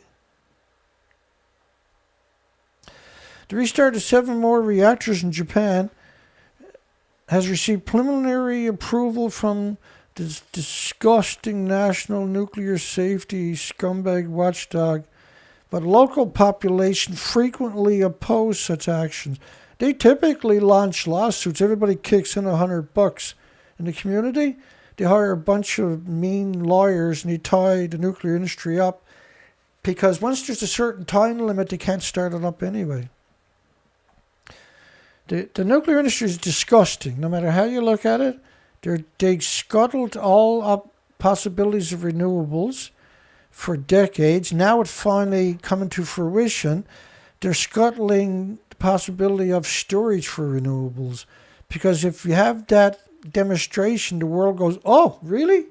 The restart of 7 more reactors in Japan has received preliminary approval from this disgusting national nuclear safety scumbag watchdog, but local population frequently oppose such actions. They typically launch lawsuits. Everybody kicks in $100 in the community. They hire a bunch of mean lawyers and they tie the nuclear industry up, because once there's a certain time limit, they can't start it up anyway. The nuclear industry is disgusting. No matter how you look at it, they scuttled all possibilities of renewables for decades. Now it's finally coming to fruition. They're scuttling the possibility of storage for renewables, because if you have that demonstration, the world goes, oh, really?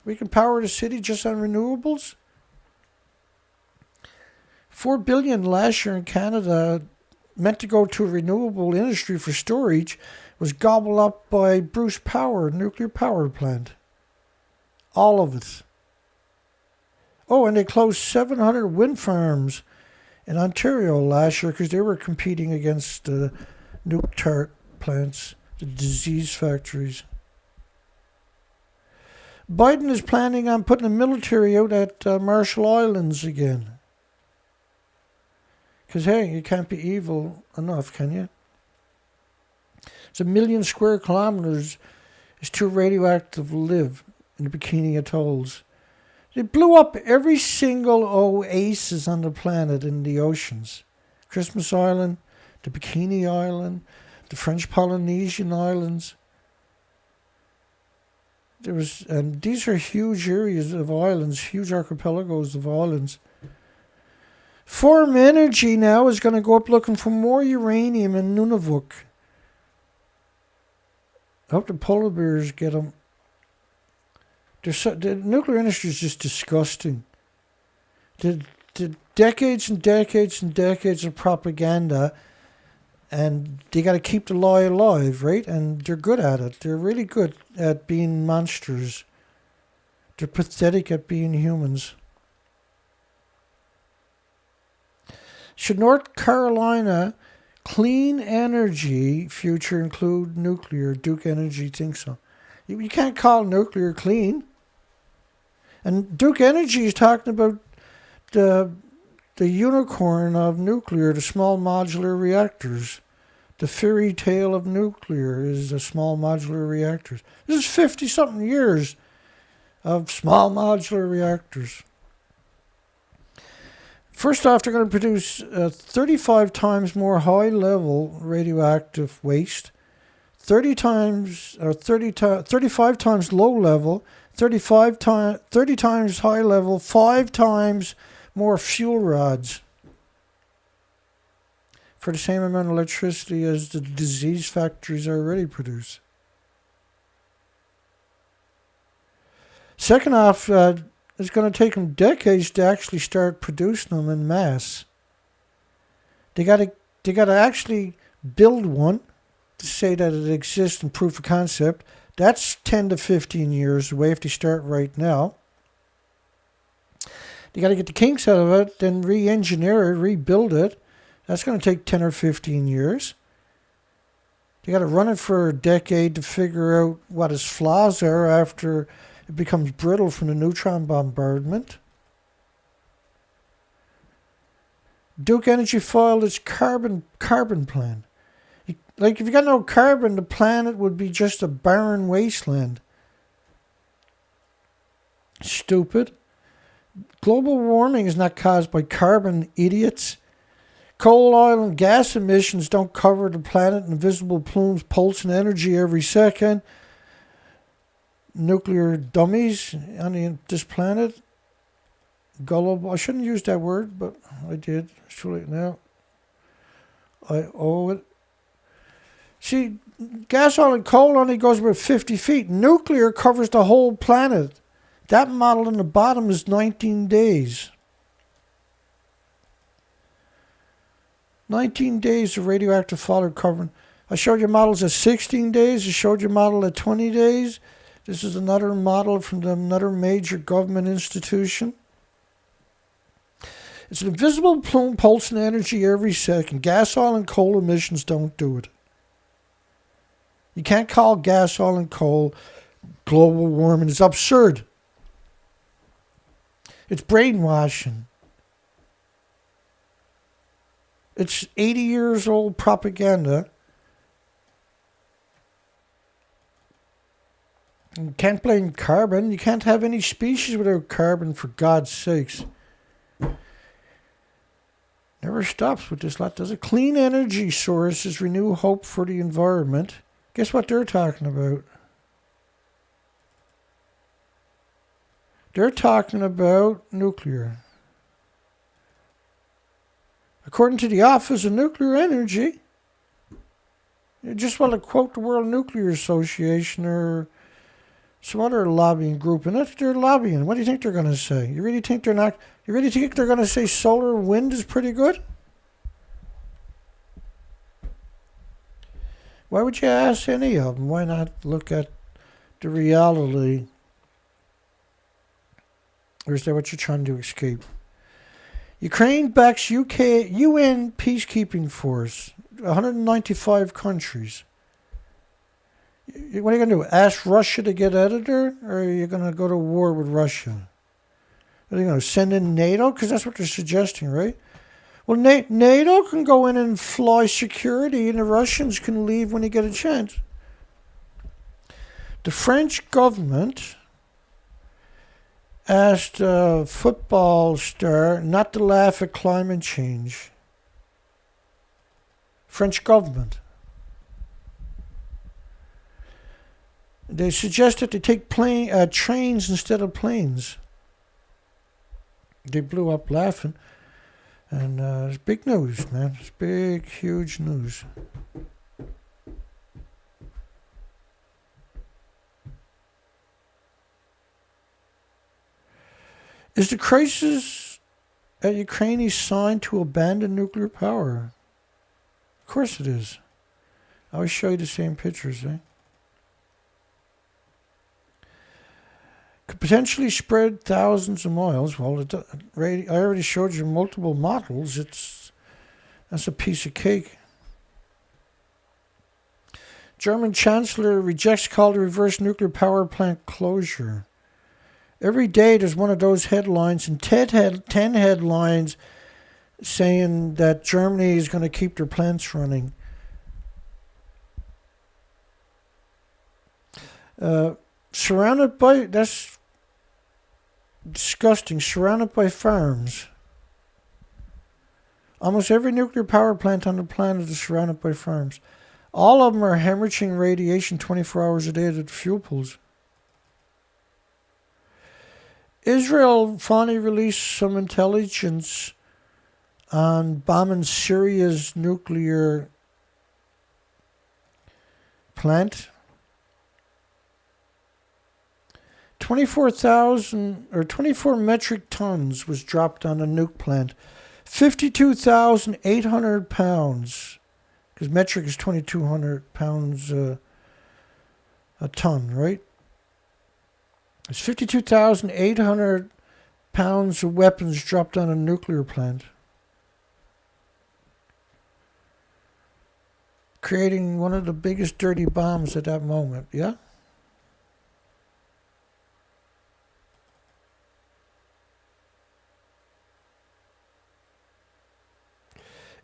We can power the city just on renewables? $4 billion last year in Canada, meant to go to a renewable industry for storage, was gobbled up by Bruce Power, nuclear power plant. All of it. Oh, and they closed 700 wind farms in Ontario last year because they were competing against the nuke tart plants, the disease factories. Biden is planning on putting the military out at Marshall Islands again. Because, hey, you can't be evil enough, can you? It's 1 million square kilometers. It's too radioactive to live in the Bikini Atolls. They blew up every single oasis on the planet in the oceans. Christmas Island, the Bikini Island, the French Polynesian Islands. And these are huge areas of islands, huge archipelagos of islands. Foreign Energy now is going to go up looking for more uranium in Nunavut. I hope the polar bears get them. The nuclear industry is just disgusting. The decades and decades and decades of propaganda, and they got to keep the lie alive, right? And they're good at it. They're really good at being monsters. They're pathetic at being humans. Should North Carolina clean energy future include nuclear? Duke Energy thinks so. You can't call nuclear clean. And Duke Energy is talking about the unicorn of nuclear, the small modular reactors. The fairy tale of nuclear is the small modular reactors. This is 50-something years of small modular reactors. First off, they're going to produce 35 times more high-level radioactive waste, 35 times low-level, 30 times high-level, 5 times more fuel rods for the same amount of electricity as the disease factories already produce. Second off, it's going to take them decades to actually start producing them in mass. They got to actually build one to say that it exists in proof of concept. That's 10 to 15 years away if they start right now. They got to get the kinks out of it, then re-engineer it, rebuild it. That's going to take 10 or 15 years. They got to run it for a decade to figure out what its flaws are after it becomes brittle from the neutron bombardment. Duke Energy filed its carbon plan. Like, if you got no carbon, the planet would be just a barren wasteland. Stupid. Global warming is not caused by carbon, idiots. Coal, oil, and gas emissions don't cover the planet in visible plumes pulsing energy every second. Nuclear dummies on this planet. Gullible. I shouldn't use that word, but I did. It's too late now. I owe it. See, gas, oil, and coal only goes about 50 feet. Nuclear covers the whole planet. That model in the bottom is 19 days. 19 days of radioactive fallout covering. I showed you models at 16 days. I showed you a model at 20 days. This is another model from another major government institution. It's an invisible plume pulsing energy every second. Gas, oil, and coal emissions don't do it. You can't call gas, oil, and coal global warming. It's absurd. It's brainwashing. It's 80 years old propaganda. You can't blame carbon. You can't have any species without carbon, for God's sakes. Never stops with this lot, does it? Clean energy sources renew hope for the environment. Guess what they're talking about? They're talking about nuclear. According to the Office of Nuclear Energy, you just want to quote the World Nuclear Association or some other lobbying group in it. They're lobbying. What do you think they're going to say? You really think they're not? You really think they're going to say solar and wind is pretty good? Why would you ask any of them? Why not look at the reality? Or is that what you're trying to escape? Ukraine backs UN peacekeeping force. 195 countries. What are you going to do? Ask Russia to get out of there? Or are you going to go to war with Russia? Are you going to send in NATO? Because that's what they're suggesting, right? Well, NATO can go in and fly security, and the Russians can leave when they get a chance. The French government asked a football star not to laugh at climate change. French government. They suggested to take trains instead of planes. They blew up laughing. And it's big news, man. It's big, huge news. Is the crisis at Ukraine a sign to abandon nuclear power? Of course it is. I always show you the same pictures, eh? Could potentially spread thousands of miles. Well, I already showed you multiple models. That's a piece of cake. German Chancellor rejects call to reverse nuclear power plant closure. Every day there's one of those headlines, and 10 headlines saying that Germany is going to keep their plants running. Surrounded by, that's disgusting, surrounded by farms. Almost every nuclear power plant on the planet is surrounded by farms. All of them are hemorrhaging radiation 24 hours a day at the fuel pools. Israel finally released some intelligence on bombing Syria's nuclear plant. 24 metric tons was dropped on a nuke plant. 52,800 pounds, because metric is 2,200 pounds a ton, right? It's 52,800 pounds of weapons dropped on a nuclear plant, creating one of the biggest dirty bombs at that moment, yeah?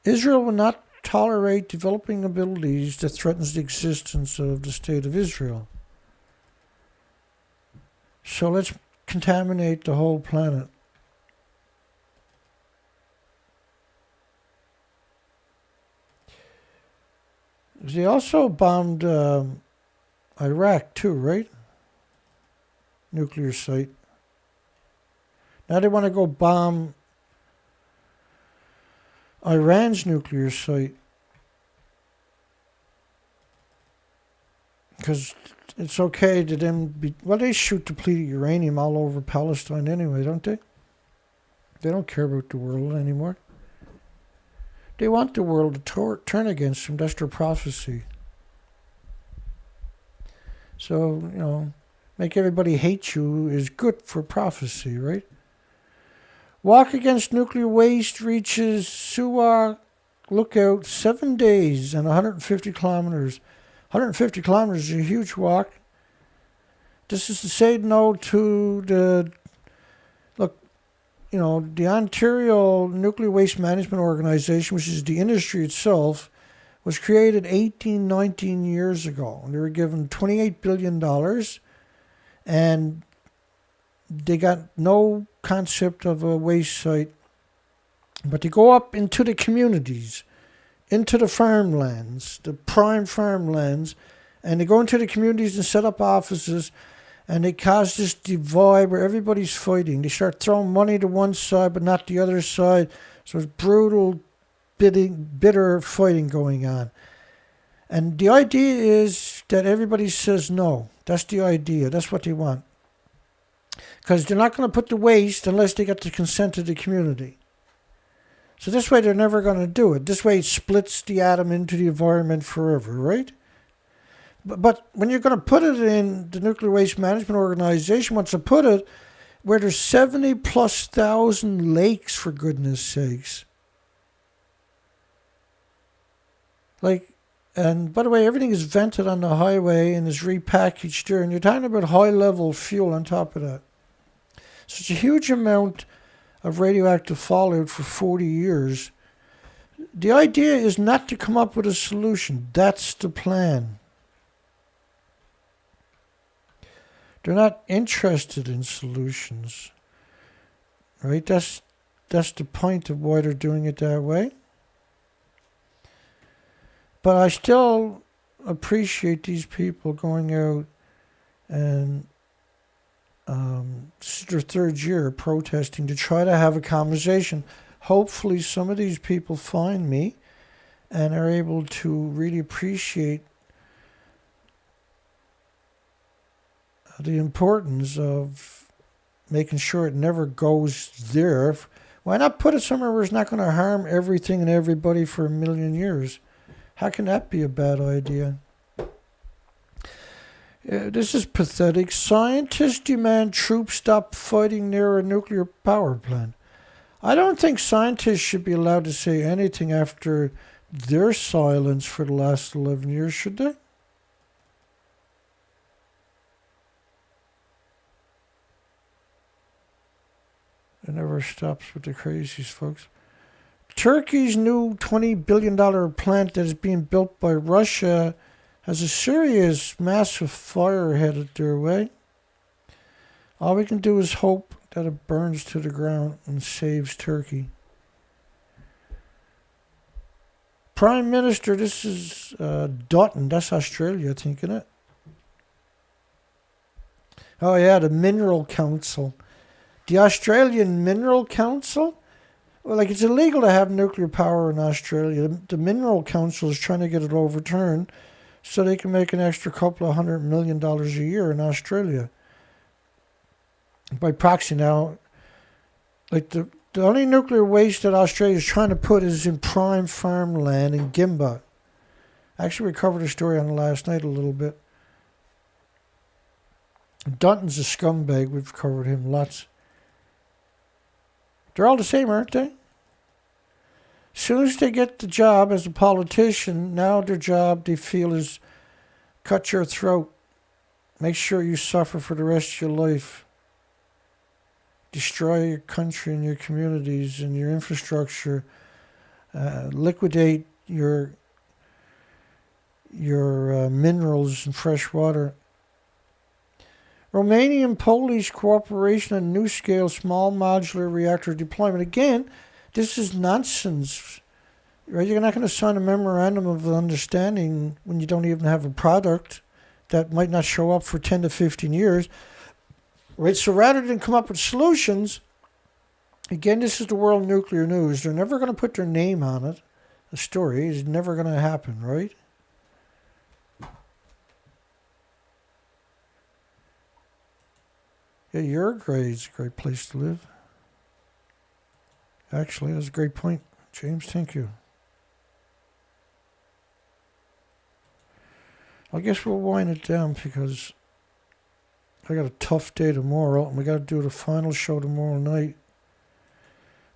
Israel will not tolerate developing abilities that threatens the existence of the state of Israel. So let's contaminate the whole planet. They also bombed Iraq too, right? Nuclear site. Now they want to go bomb Iran's nuclear site, because it's okay to them be, well, they shoot depleted uranium all over Palestine anyway, don't they? They don't care about the world anymore. They want the world to turn against them. That's their prophecy. So, make everybody hate you is good for prophecy, right? Walk against nuclear waste reaches Suwa Lookout 7 days and 150 kilometers. 150 kilometers is a huge walk. This is to say no to the Ontario Nuclear Waste Management Organization, which is the industry itself, was created 19 years ago. And they were given $28 billion, and they got no concept of a waste site, but they go up into the communities, into the farmlands, the prime farmlands, and they go into the communities and set up offices, and they cause this divide where everybody's fighting. They start throwing money to one side but not the other side, so it's brutal, bitter fighting going on. And the idea is that everybody says no. That's the idea. That's what they want. Because they're not going to put the waste unless they get the consent of the community. So this way they're never going to do it. This way it splits the atom into the environment forever, right? But when you're going to put it in the Nuclear Waste Management Organization, wants to put it where there's 70,000+ lakes, for goodness sakes. And by the way, everything is vented on the highway and is repackaged there. And you're talking about high-level fuel on top of that. So it's a huge amount of radioactive fallout for 40 years. The idea is not to come up with a solution. That's the plan. They're not interested in solutions. Right? That's the point of why they're doing it that way. But I still appreciate these people going out and this is their third year protesting to try to have a conversation. Hopefully some of these people find me and are able to really appreciate the importance of making sure it never goes there. Why not put it somewhere where it's not going to harm everything and everybody for a million years? How can that be a bad idea? This is pathetic. Scientists demand troops stop fighting near a nuclear power plant. I don't think scientists should be allowed to say anything after their silence for the last 11 years, should they? It never stops with the crazies, folks. Turkey's new $20 billion plant that is being built by Russia has a serious, massive fire headed their way. All we can do is hope that it burns to the ground and saves Turkey. Prime Minister, this is Dutton, that's Australia, I think, isn't it? Oh yeah, the Mineral Council. The Australian Mineral Council? Well, like, it's illegal to have nuclear power in Australia. The Mineral Council is trying to get it overturned so they can make an extra couple of $100 million a year in Australia. By proxy now, like the only nuclear waste that Australia is trying to put is in prime farmland in Gimba. Actually, we covered a story on it last night a little bit. Dutton's a scumbag. We've covered him lots. They're all the same, aren't they? As soon as they get the job as a politician, now their job, they feel, is cut your throat. Make sure you suffer for the rest of your life. Destroy your country and your communities and your infrastructure. Liquidate your minerals and fresh water. Romanian-Polish cooperation on new-scale small modular reactor deployment. Again, this is nonsense. Right? You're not going to sign a memorandum of understanding when you don't even have a product that might not show up for 10 to 15 years. Right? So rather than come up with solutions, again, this is the World Nuclear News. They're never going to put their name on it. The story is never going to happen, right? Yeah, Uruguay's a great place to live. Actually, that's a great point, James. Thank you. I guess we'll wind it down because I got a tough day tomorrow, and we got to do the final show tomorrow night.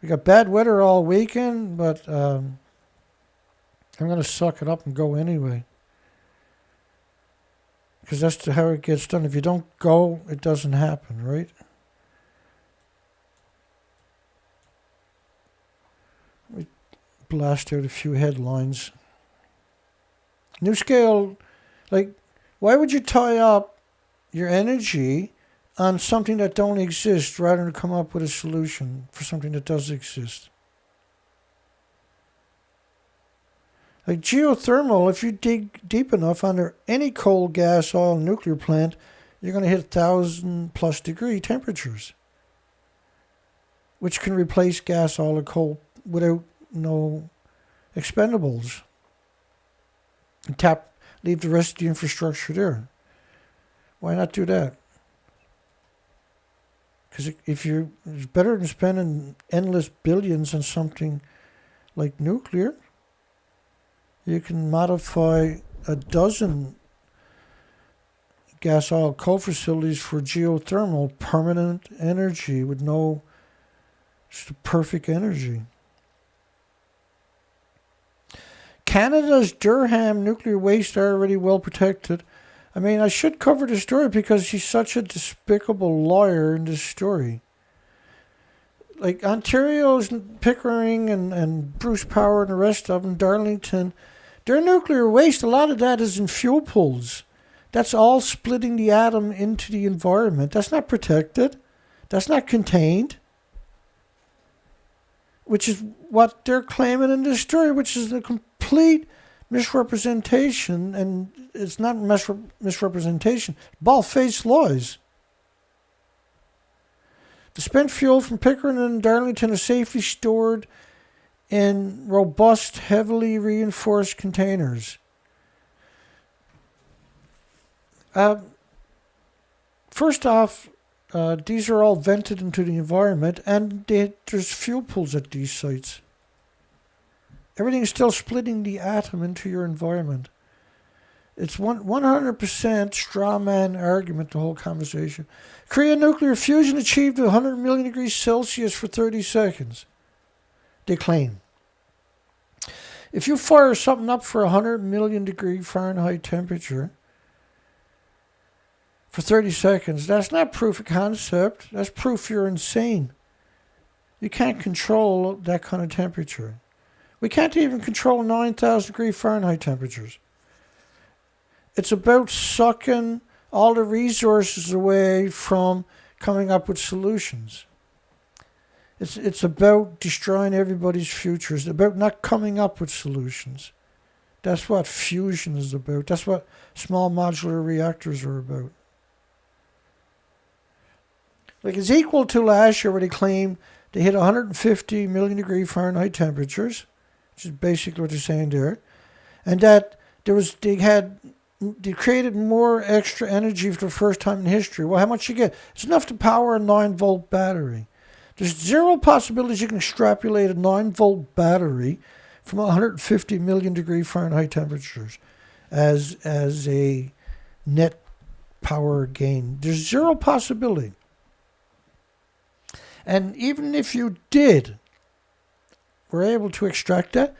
We got bad weather all weekend, but I'm going to suck it up and go anyway. Because that's how it gets done. If you don't go, it doesn't happen, right? We blast out a few headlines. New scale, like, why would you tie up your energy on something that don't exist rather than come up with a solution for something that does exist? Like geothermal, if you dig deep enough under any coal, gas, oil, nuclear plant, you're going to hit 1,000+ degree temperatures, which can replace gas, oil, or coal without no expendables. And leave the rest of the infrastructure there. Why not do that? Because it's better than spending endless billions on something like nuclear. You can modify a dozen gas, oil, coal facilities for geothermal, permanent energy with it's the perfect energy. Canada's Durham nuclear waste are already well protected. I mean, I should cover the story because he's such a despicable liar in this story. Like Ontario's Pickering and Bruce Power and the rest of them, Darlington, their nuclear waste, a lot of that is in fuel pools. That's all splitting the atom into the environment. That's not protected. That's not contained. Which is what they're claiming in this story, which is a complete misrepresentation. And it's not misrepresentation. Bald-faced lies. The spent fuel from Pickering and Darlington is safely stored in robust, heavily reinforced containers. First off, these are all vented into the environment, and there's fuel pools at these sites. Everything is still splitting the atom into your environment. It's 100% straw man argument, the whole conversation. Korean nuclear fusion achieved 100 million degrees Celsius for 30 seconds, they claim. If you fire something up for 100 million degree Fahrenheit temperature for 30 seconds, that's not proof of concept. That's proof you're insane. You can't control that kind of temperature. We can't even control 9,000 degree Fahrenheit temperatures. It's about sucking all the resources away from coming up with solutions. It's about destroying everybody's futures. It's about not coming up with solutions. That's what fusion is about. That's what small modular reactors are about. Like, it's equal to last year where they claim they hit 150 million degree Fahrenheit temperatures, which is basically what they're saying there, and that they created more extra energy for the first time in history. Well, how much you get? It's enough to power a 9-volt battery. There's zero possibilities you can extrapolate a 9-volt battery from 150 million degree Fahrenheit temperatures as a net power gain. There's zero possibility. And even if you were able to extract that,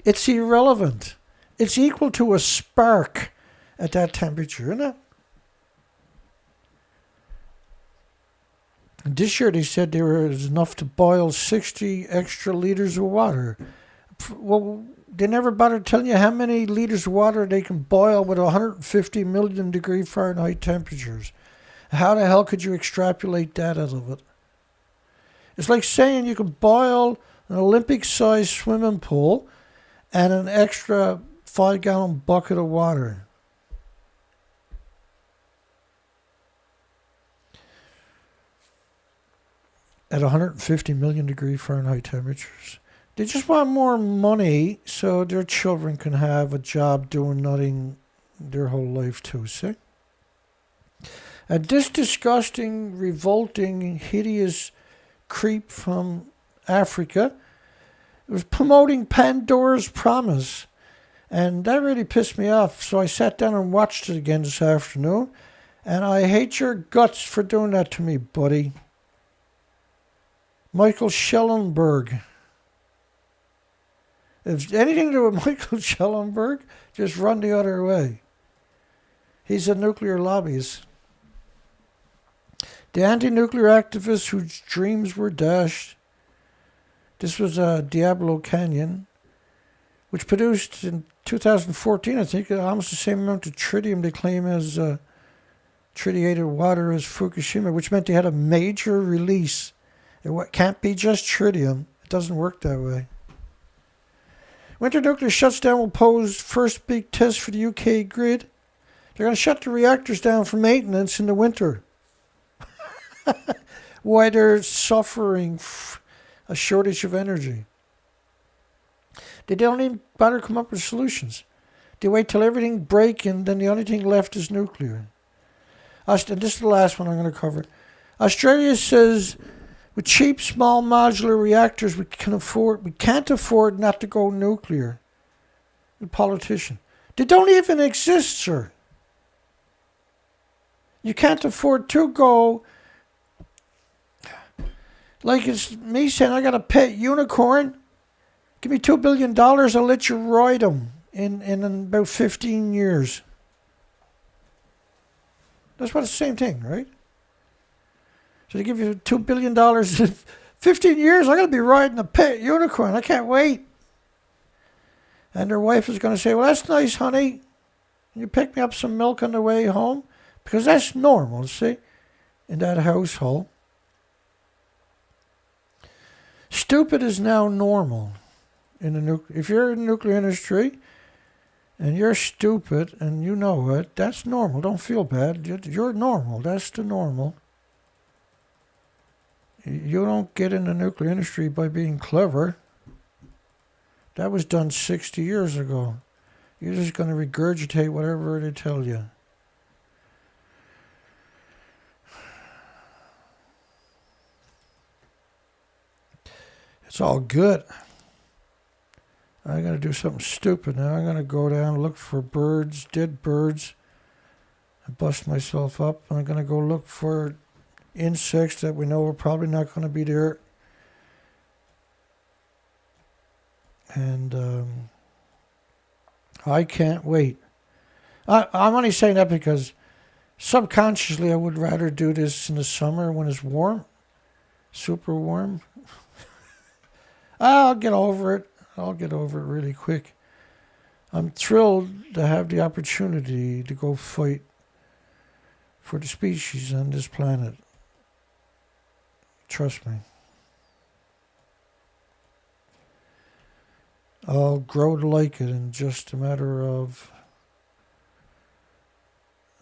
it's irrelevant. It's equal to a spark at that temperature, isn't it? And this year they said there was enough to boil 60 extra liters of water. Well, they never bothered telling you how many liters of water they can boil with 150 million degree Fahrenheit temperatures. How the hell could you extrapolate that out of it? It's like saying you can boil an Olympic-sized swimming pool and an extra 5-gallon bucket of water. At 150 million degree Fahrenheit temperatures. They just want more money so their children can have a job doing nothing their whole life too, see? And this disgusting, revolting, hideous creep from Africa was promoting Pandora's Promise. And that really pissed me off. So I sat down and watched it again this afternoon. And I hate your guts for doing that to me, buddy. Michael Schellenberg. If anything to do with Michael Schellenberg, just run the other way. He's a nuclear lobbyist. The anti-nuclear activist whose dreams were dashed. This was Diablo Canyon, which produced in 2014, I think, almost the same amount of tritium they claim as tritiated water as Fukushima, which meant they had a major release. It can't be just tritium. It doesn't work that way. Winter nuclear shuts down will pose first big test for the UK grid. They're going to shut the reactors down for maintenance in the winter. Why they're suffering a shortage of energy. They don't even bother to come up with solutions. They wait till everything breaks and then the only thing left is nuclear. And this is the last one I'm going to cover. Australia says with cheap small modular reactors we can't afford not to go nuclear. The politician. They don't even exist, sir. You can't afford to go. Like it's me saying I got a pet unicorn. Give me $2 billion, I'll let you ride them in about 15 years. That's what it's the same thing, right? So they give you $2 billion in 15 years, I'm going to be riding a pet unicorn. I can't wait. And their wife is going to say, well, that's nice, honey. You pick me up some milk on the way home? Because that's normal, see, in that household. Stupid is now normal. If you're in the nuclear industry and you're stupid and you know it, that's normal. Don't feel bad. You're normal. That's the normal. You don't get in the nuclear industry by being clever. That was done 60 years ago. You're just going to regurgitate whatever they tell you. It's all good. I gotta do something stupid now. I'm gonna go down and look for birds, dead birds. I bust myself up, and I'm gonna go look for insects that we know are probably not gonna be there. And I can't wait. I'm only saying that because subconsciously I would rather do this in the summer when it's warm, super warm. I'll get over it. I'll get over it really quick. I'm thrilled to have the opportunity to go fight for the species on this planet. Trust me. I'll grow to like it in just a matter of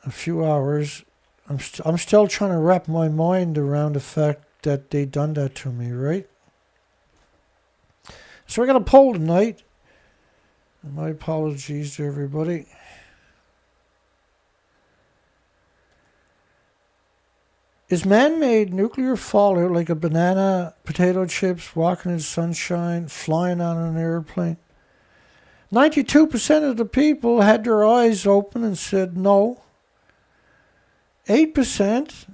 a few hours. I'm still trying to wrap my mind around the fact that they done that to me, right? So I got a poll tonight. My apologies to everybody. Is man-made nuclear fallout like a banana, potato chips, walking in sunshine, flying on an airplane? 92% of the people had their eyes open and said no. 8%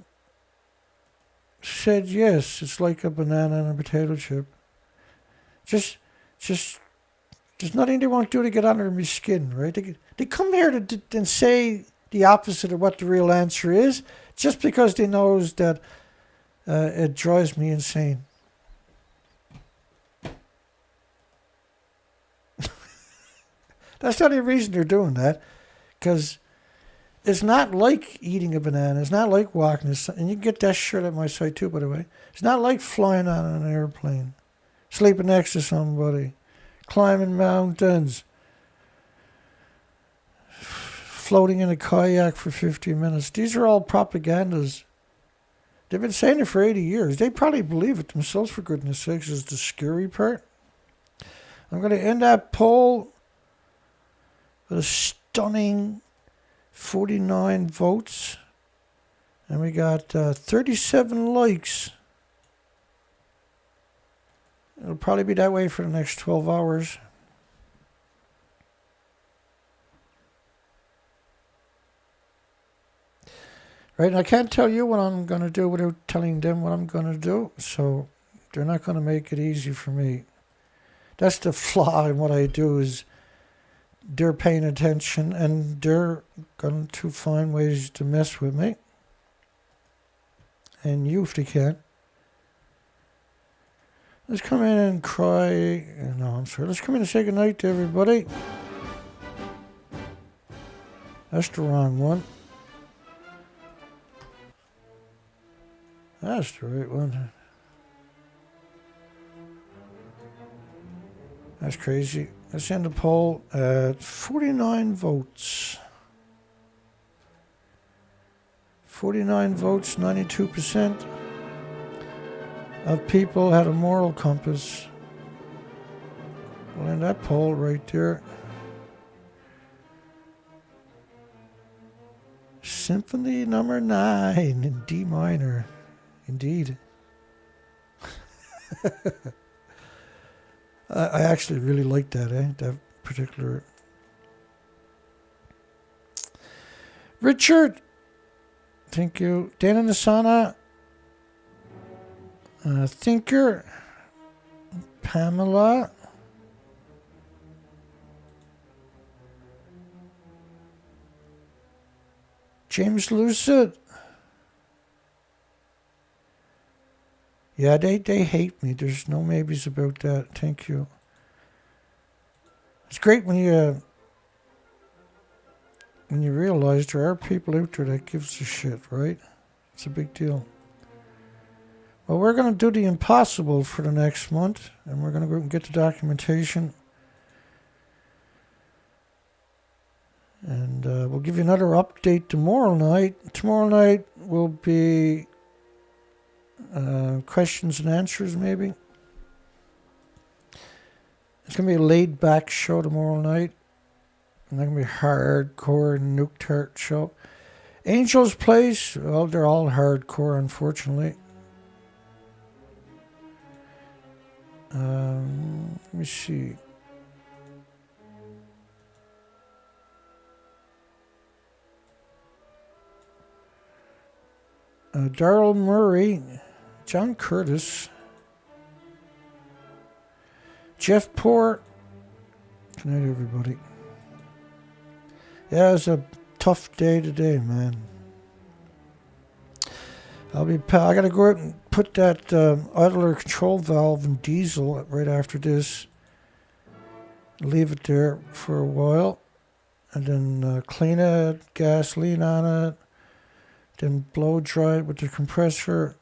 said yes, it's like a banana and a potato chip. Just there's nothing they won't do to get under my skin, right? They come here and say the opposite of what the real answer is, just because they knows that it drives me insane. That's the only reason they're doing that, because it's not like eating a banana. It's not like walking. And you can get that shirt at my site too, by the way. It's not like flying on an airplane, sleeping next to somebody, climbing mountains, floating in a kayak for 15 minutes. These are all propagandas. They've been saying it for 80 years. They probably believe it themselves, for goodness sakes, is the scary part. I'm going to end that poll with a stunning 49 votes. And we got 37 likes. It'll probably be that way for the next 12 hours. Right, and I can't tell you what I'm going to do without telling them what I'm going to do. So they're not going to make it easy for me. That's the flaw in what I do, is they're paying attention and they're going to find ways to mess with me. And you, if they can. Let's come in and cry. No, I'm sorry. Let's come in and say goodnight to everybody. That's the wrong one. That's the right one. That's crazy. Let's end the poll at 49 votes. 49 votes, 92% of people had a moral compass. We'll end that poll right there. Symphony number 9 in D minor. Indeed. I actually really like that, that particular. Richard, thank you. Dana Nasana, Thinker, Pamela, James Lucid. Yeah, they hate me. There's no maybes about that. Thank you. It's great when you realize there are people out there that gives a shit, right? It's a big deal. Well, we're going to do the impossible for the next month, and we're going to go and get the documentation. And we'll give you another update tomorrow night. Tomorrow night will be questions and answers, maybe. It's going to be a laid-back show tomorrow night. It's not going to be a hardcore nuke tart show. Angel's Place, well, they're all hardcore, unfortunately. Let me see. Darrell Murray, John Curtis, Jeff Port. Good night, everybody. Yeah, it's a tough day today, man. I gotta go out and put that idler control valve in diesel right after this. Leave it there for a while, and then clean it, gasoline on it, then blow dry it with the compressor,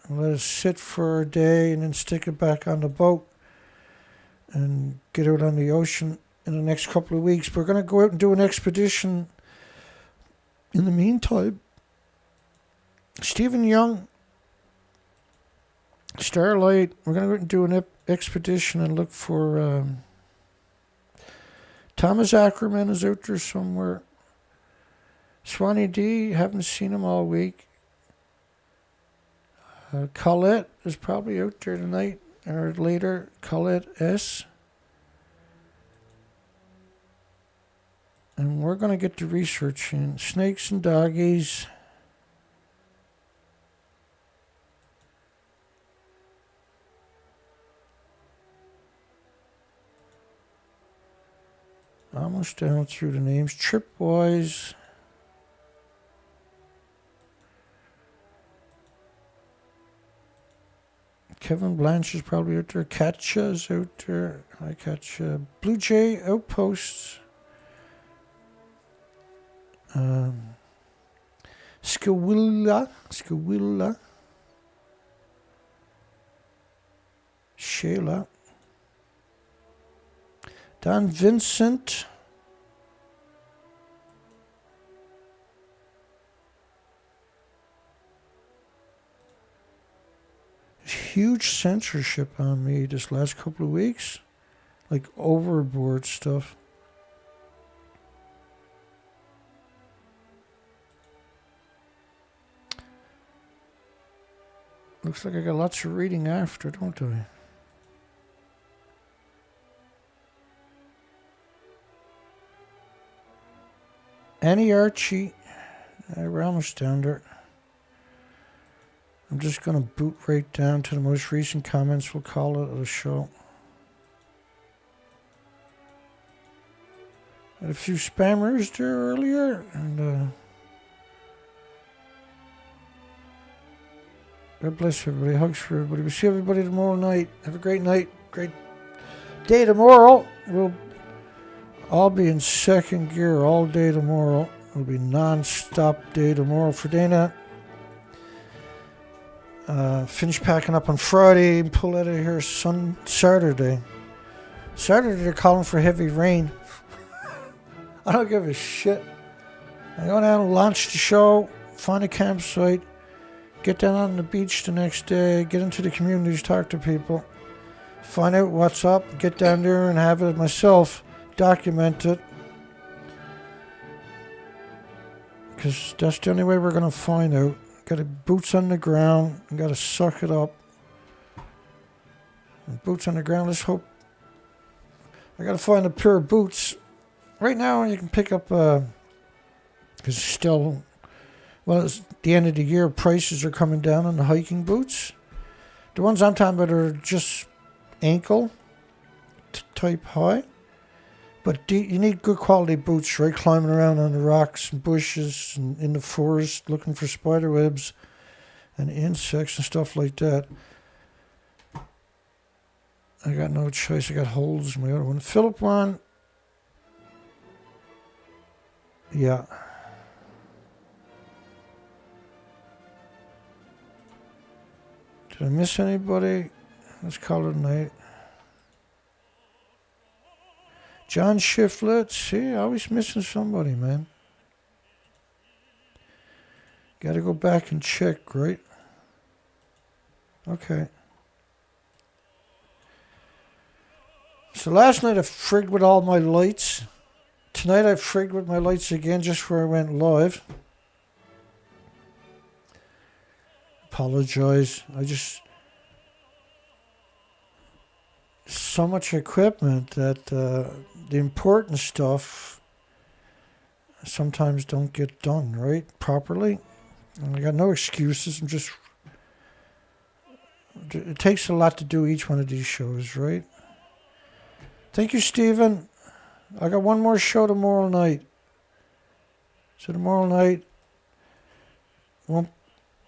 and let it sit for a day, and then stick it back on the boat and get out on the ocean in the next couple of weeks. We're gonna go out and do an expedition. In the meantime, Stephen Young, Starlight, we're going to go and do an expedition and look for Thomas Ackerman is out there somewhere. Swanee D, haven't seen him all week. Colette is probably out there tonight or later. Colette S. And we're going to get the research in. Snakes and doggies. Almost down through the names. Tripwise. Kevin Blanche is probably out there. Katja is out there. Hi, Katja. Blue Jay Outposts. Skawilla. Shayla. Don Vincent. Huge censorship on me this last couple of weeks. Like overboard stuff. Looks like I got lots of reading after, don't I? Annie Archie, we're almost down there. I'm just going to boot right down to the most recent comments. We'll call it a show. Had a few spammers there earlier, and God bless everybody. Hugs for everybody. We'll see everybody tomorrow night. Have a great night. Great day tomorrow. We'll all be in second gear all day tomorrow. It'll be non-stop day tomorrow for Dana. Finish packing up on Friday and pull out of here Saturday. Saturday they're calling for heavy rain. I don't give a shit. I go down and launch the show, find a campsite, get down on the beach the next day, get into the communities, talk to people, find out what's up, get down there and have it myself, document it. Because that's the only way we're going to find out. Got to boots on the ground, and got to suck it up. And boots on the ground, let's hope. I got to find a pair of boots. Right now you can pick up, because it's still, well, it's the end of the year, prices are coming down on the hiking boots. The ones I'm talking about are just ankle type high. But you need good quality boots, right? Climbing around on the rocks and bushes and in the forest looking for spider webs and insects and stuff like that. I got no choice. I got holes in my other one. Philip one. Yeah. Did I miss anybody? Let's call it a night. John Shiflett, see, always missing somebody, man. Got to go back and check, right? Okay. So last night I frigged with all my lights. Tonight I frigged with my lights again just where I went live. Apologize. so much equipment that the important stuff sometimes don't get done, right, properly. And I got no excuses. It takes a lot to do each one of these shows, right? Thank you, Stephen. I got one more show tomorrow night. So tomorrow night won't,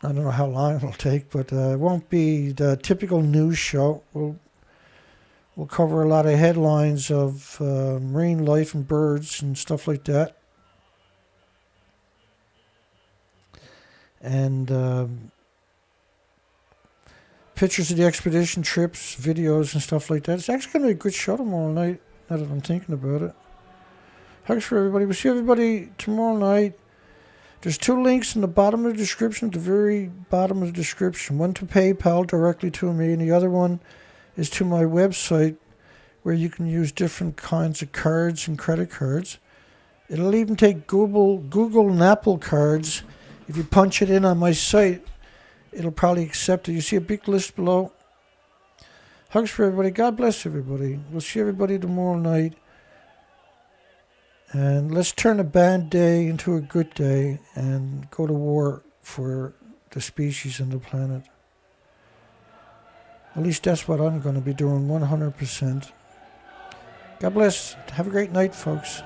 I don't know how long it'll take, but it won't be the typical news show. We'll cover a lot of headlines of marine life and birds and stuff like that. And pictures of the expedition trips, videos and stuff like that. It's actually going to be a good show tomorrow night, now that I'm thinking about it. Thanks for everybody. We'll see everybody tomorrow night. There's 2 links in the bottom of the description, at the very bottom of the description. One to PayPal directly to me, and the other one is to my website where you can use different kinds of cards and credit cards. It'll even take Google and Apple cards. If you punch it in on my site, it'll probably accept it. You see a big list below. Hugs for everybody. God bless everybody. We'll see everybody tomorrow night. And let's turn a bad day into a good day and go to war for the species and the planet. At least that's what I'm going to be doing 100%. God bless. Have a great night, folks.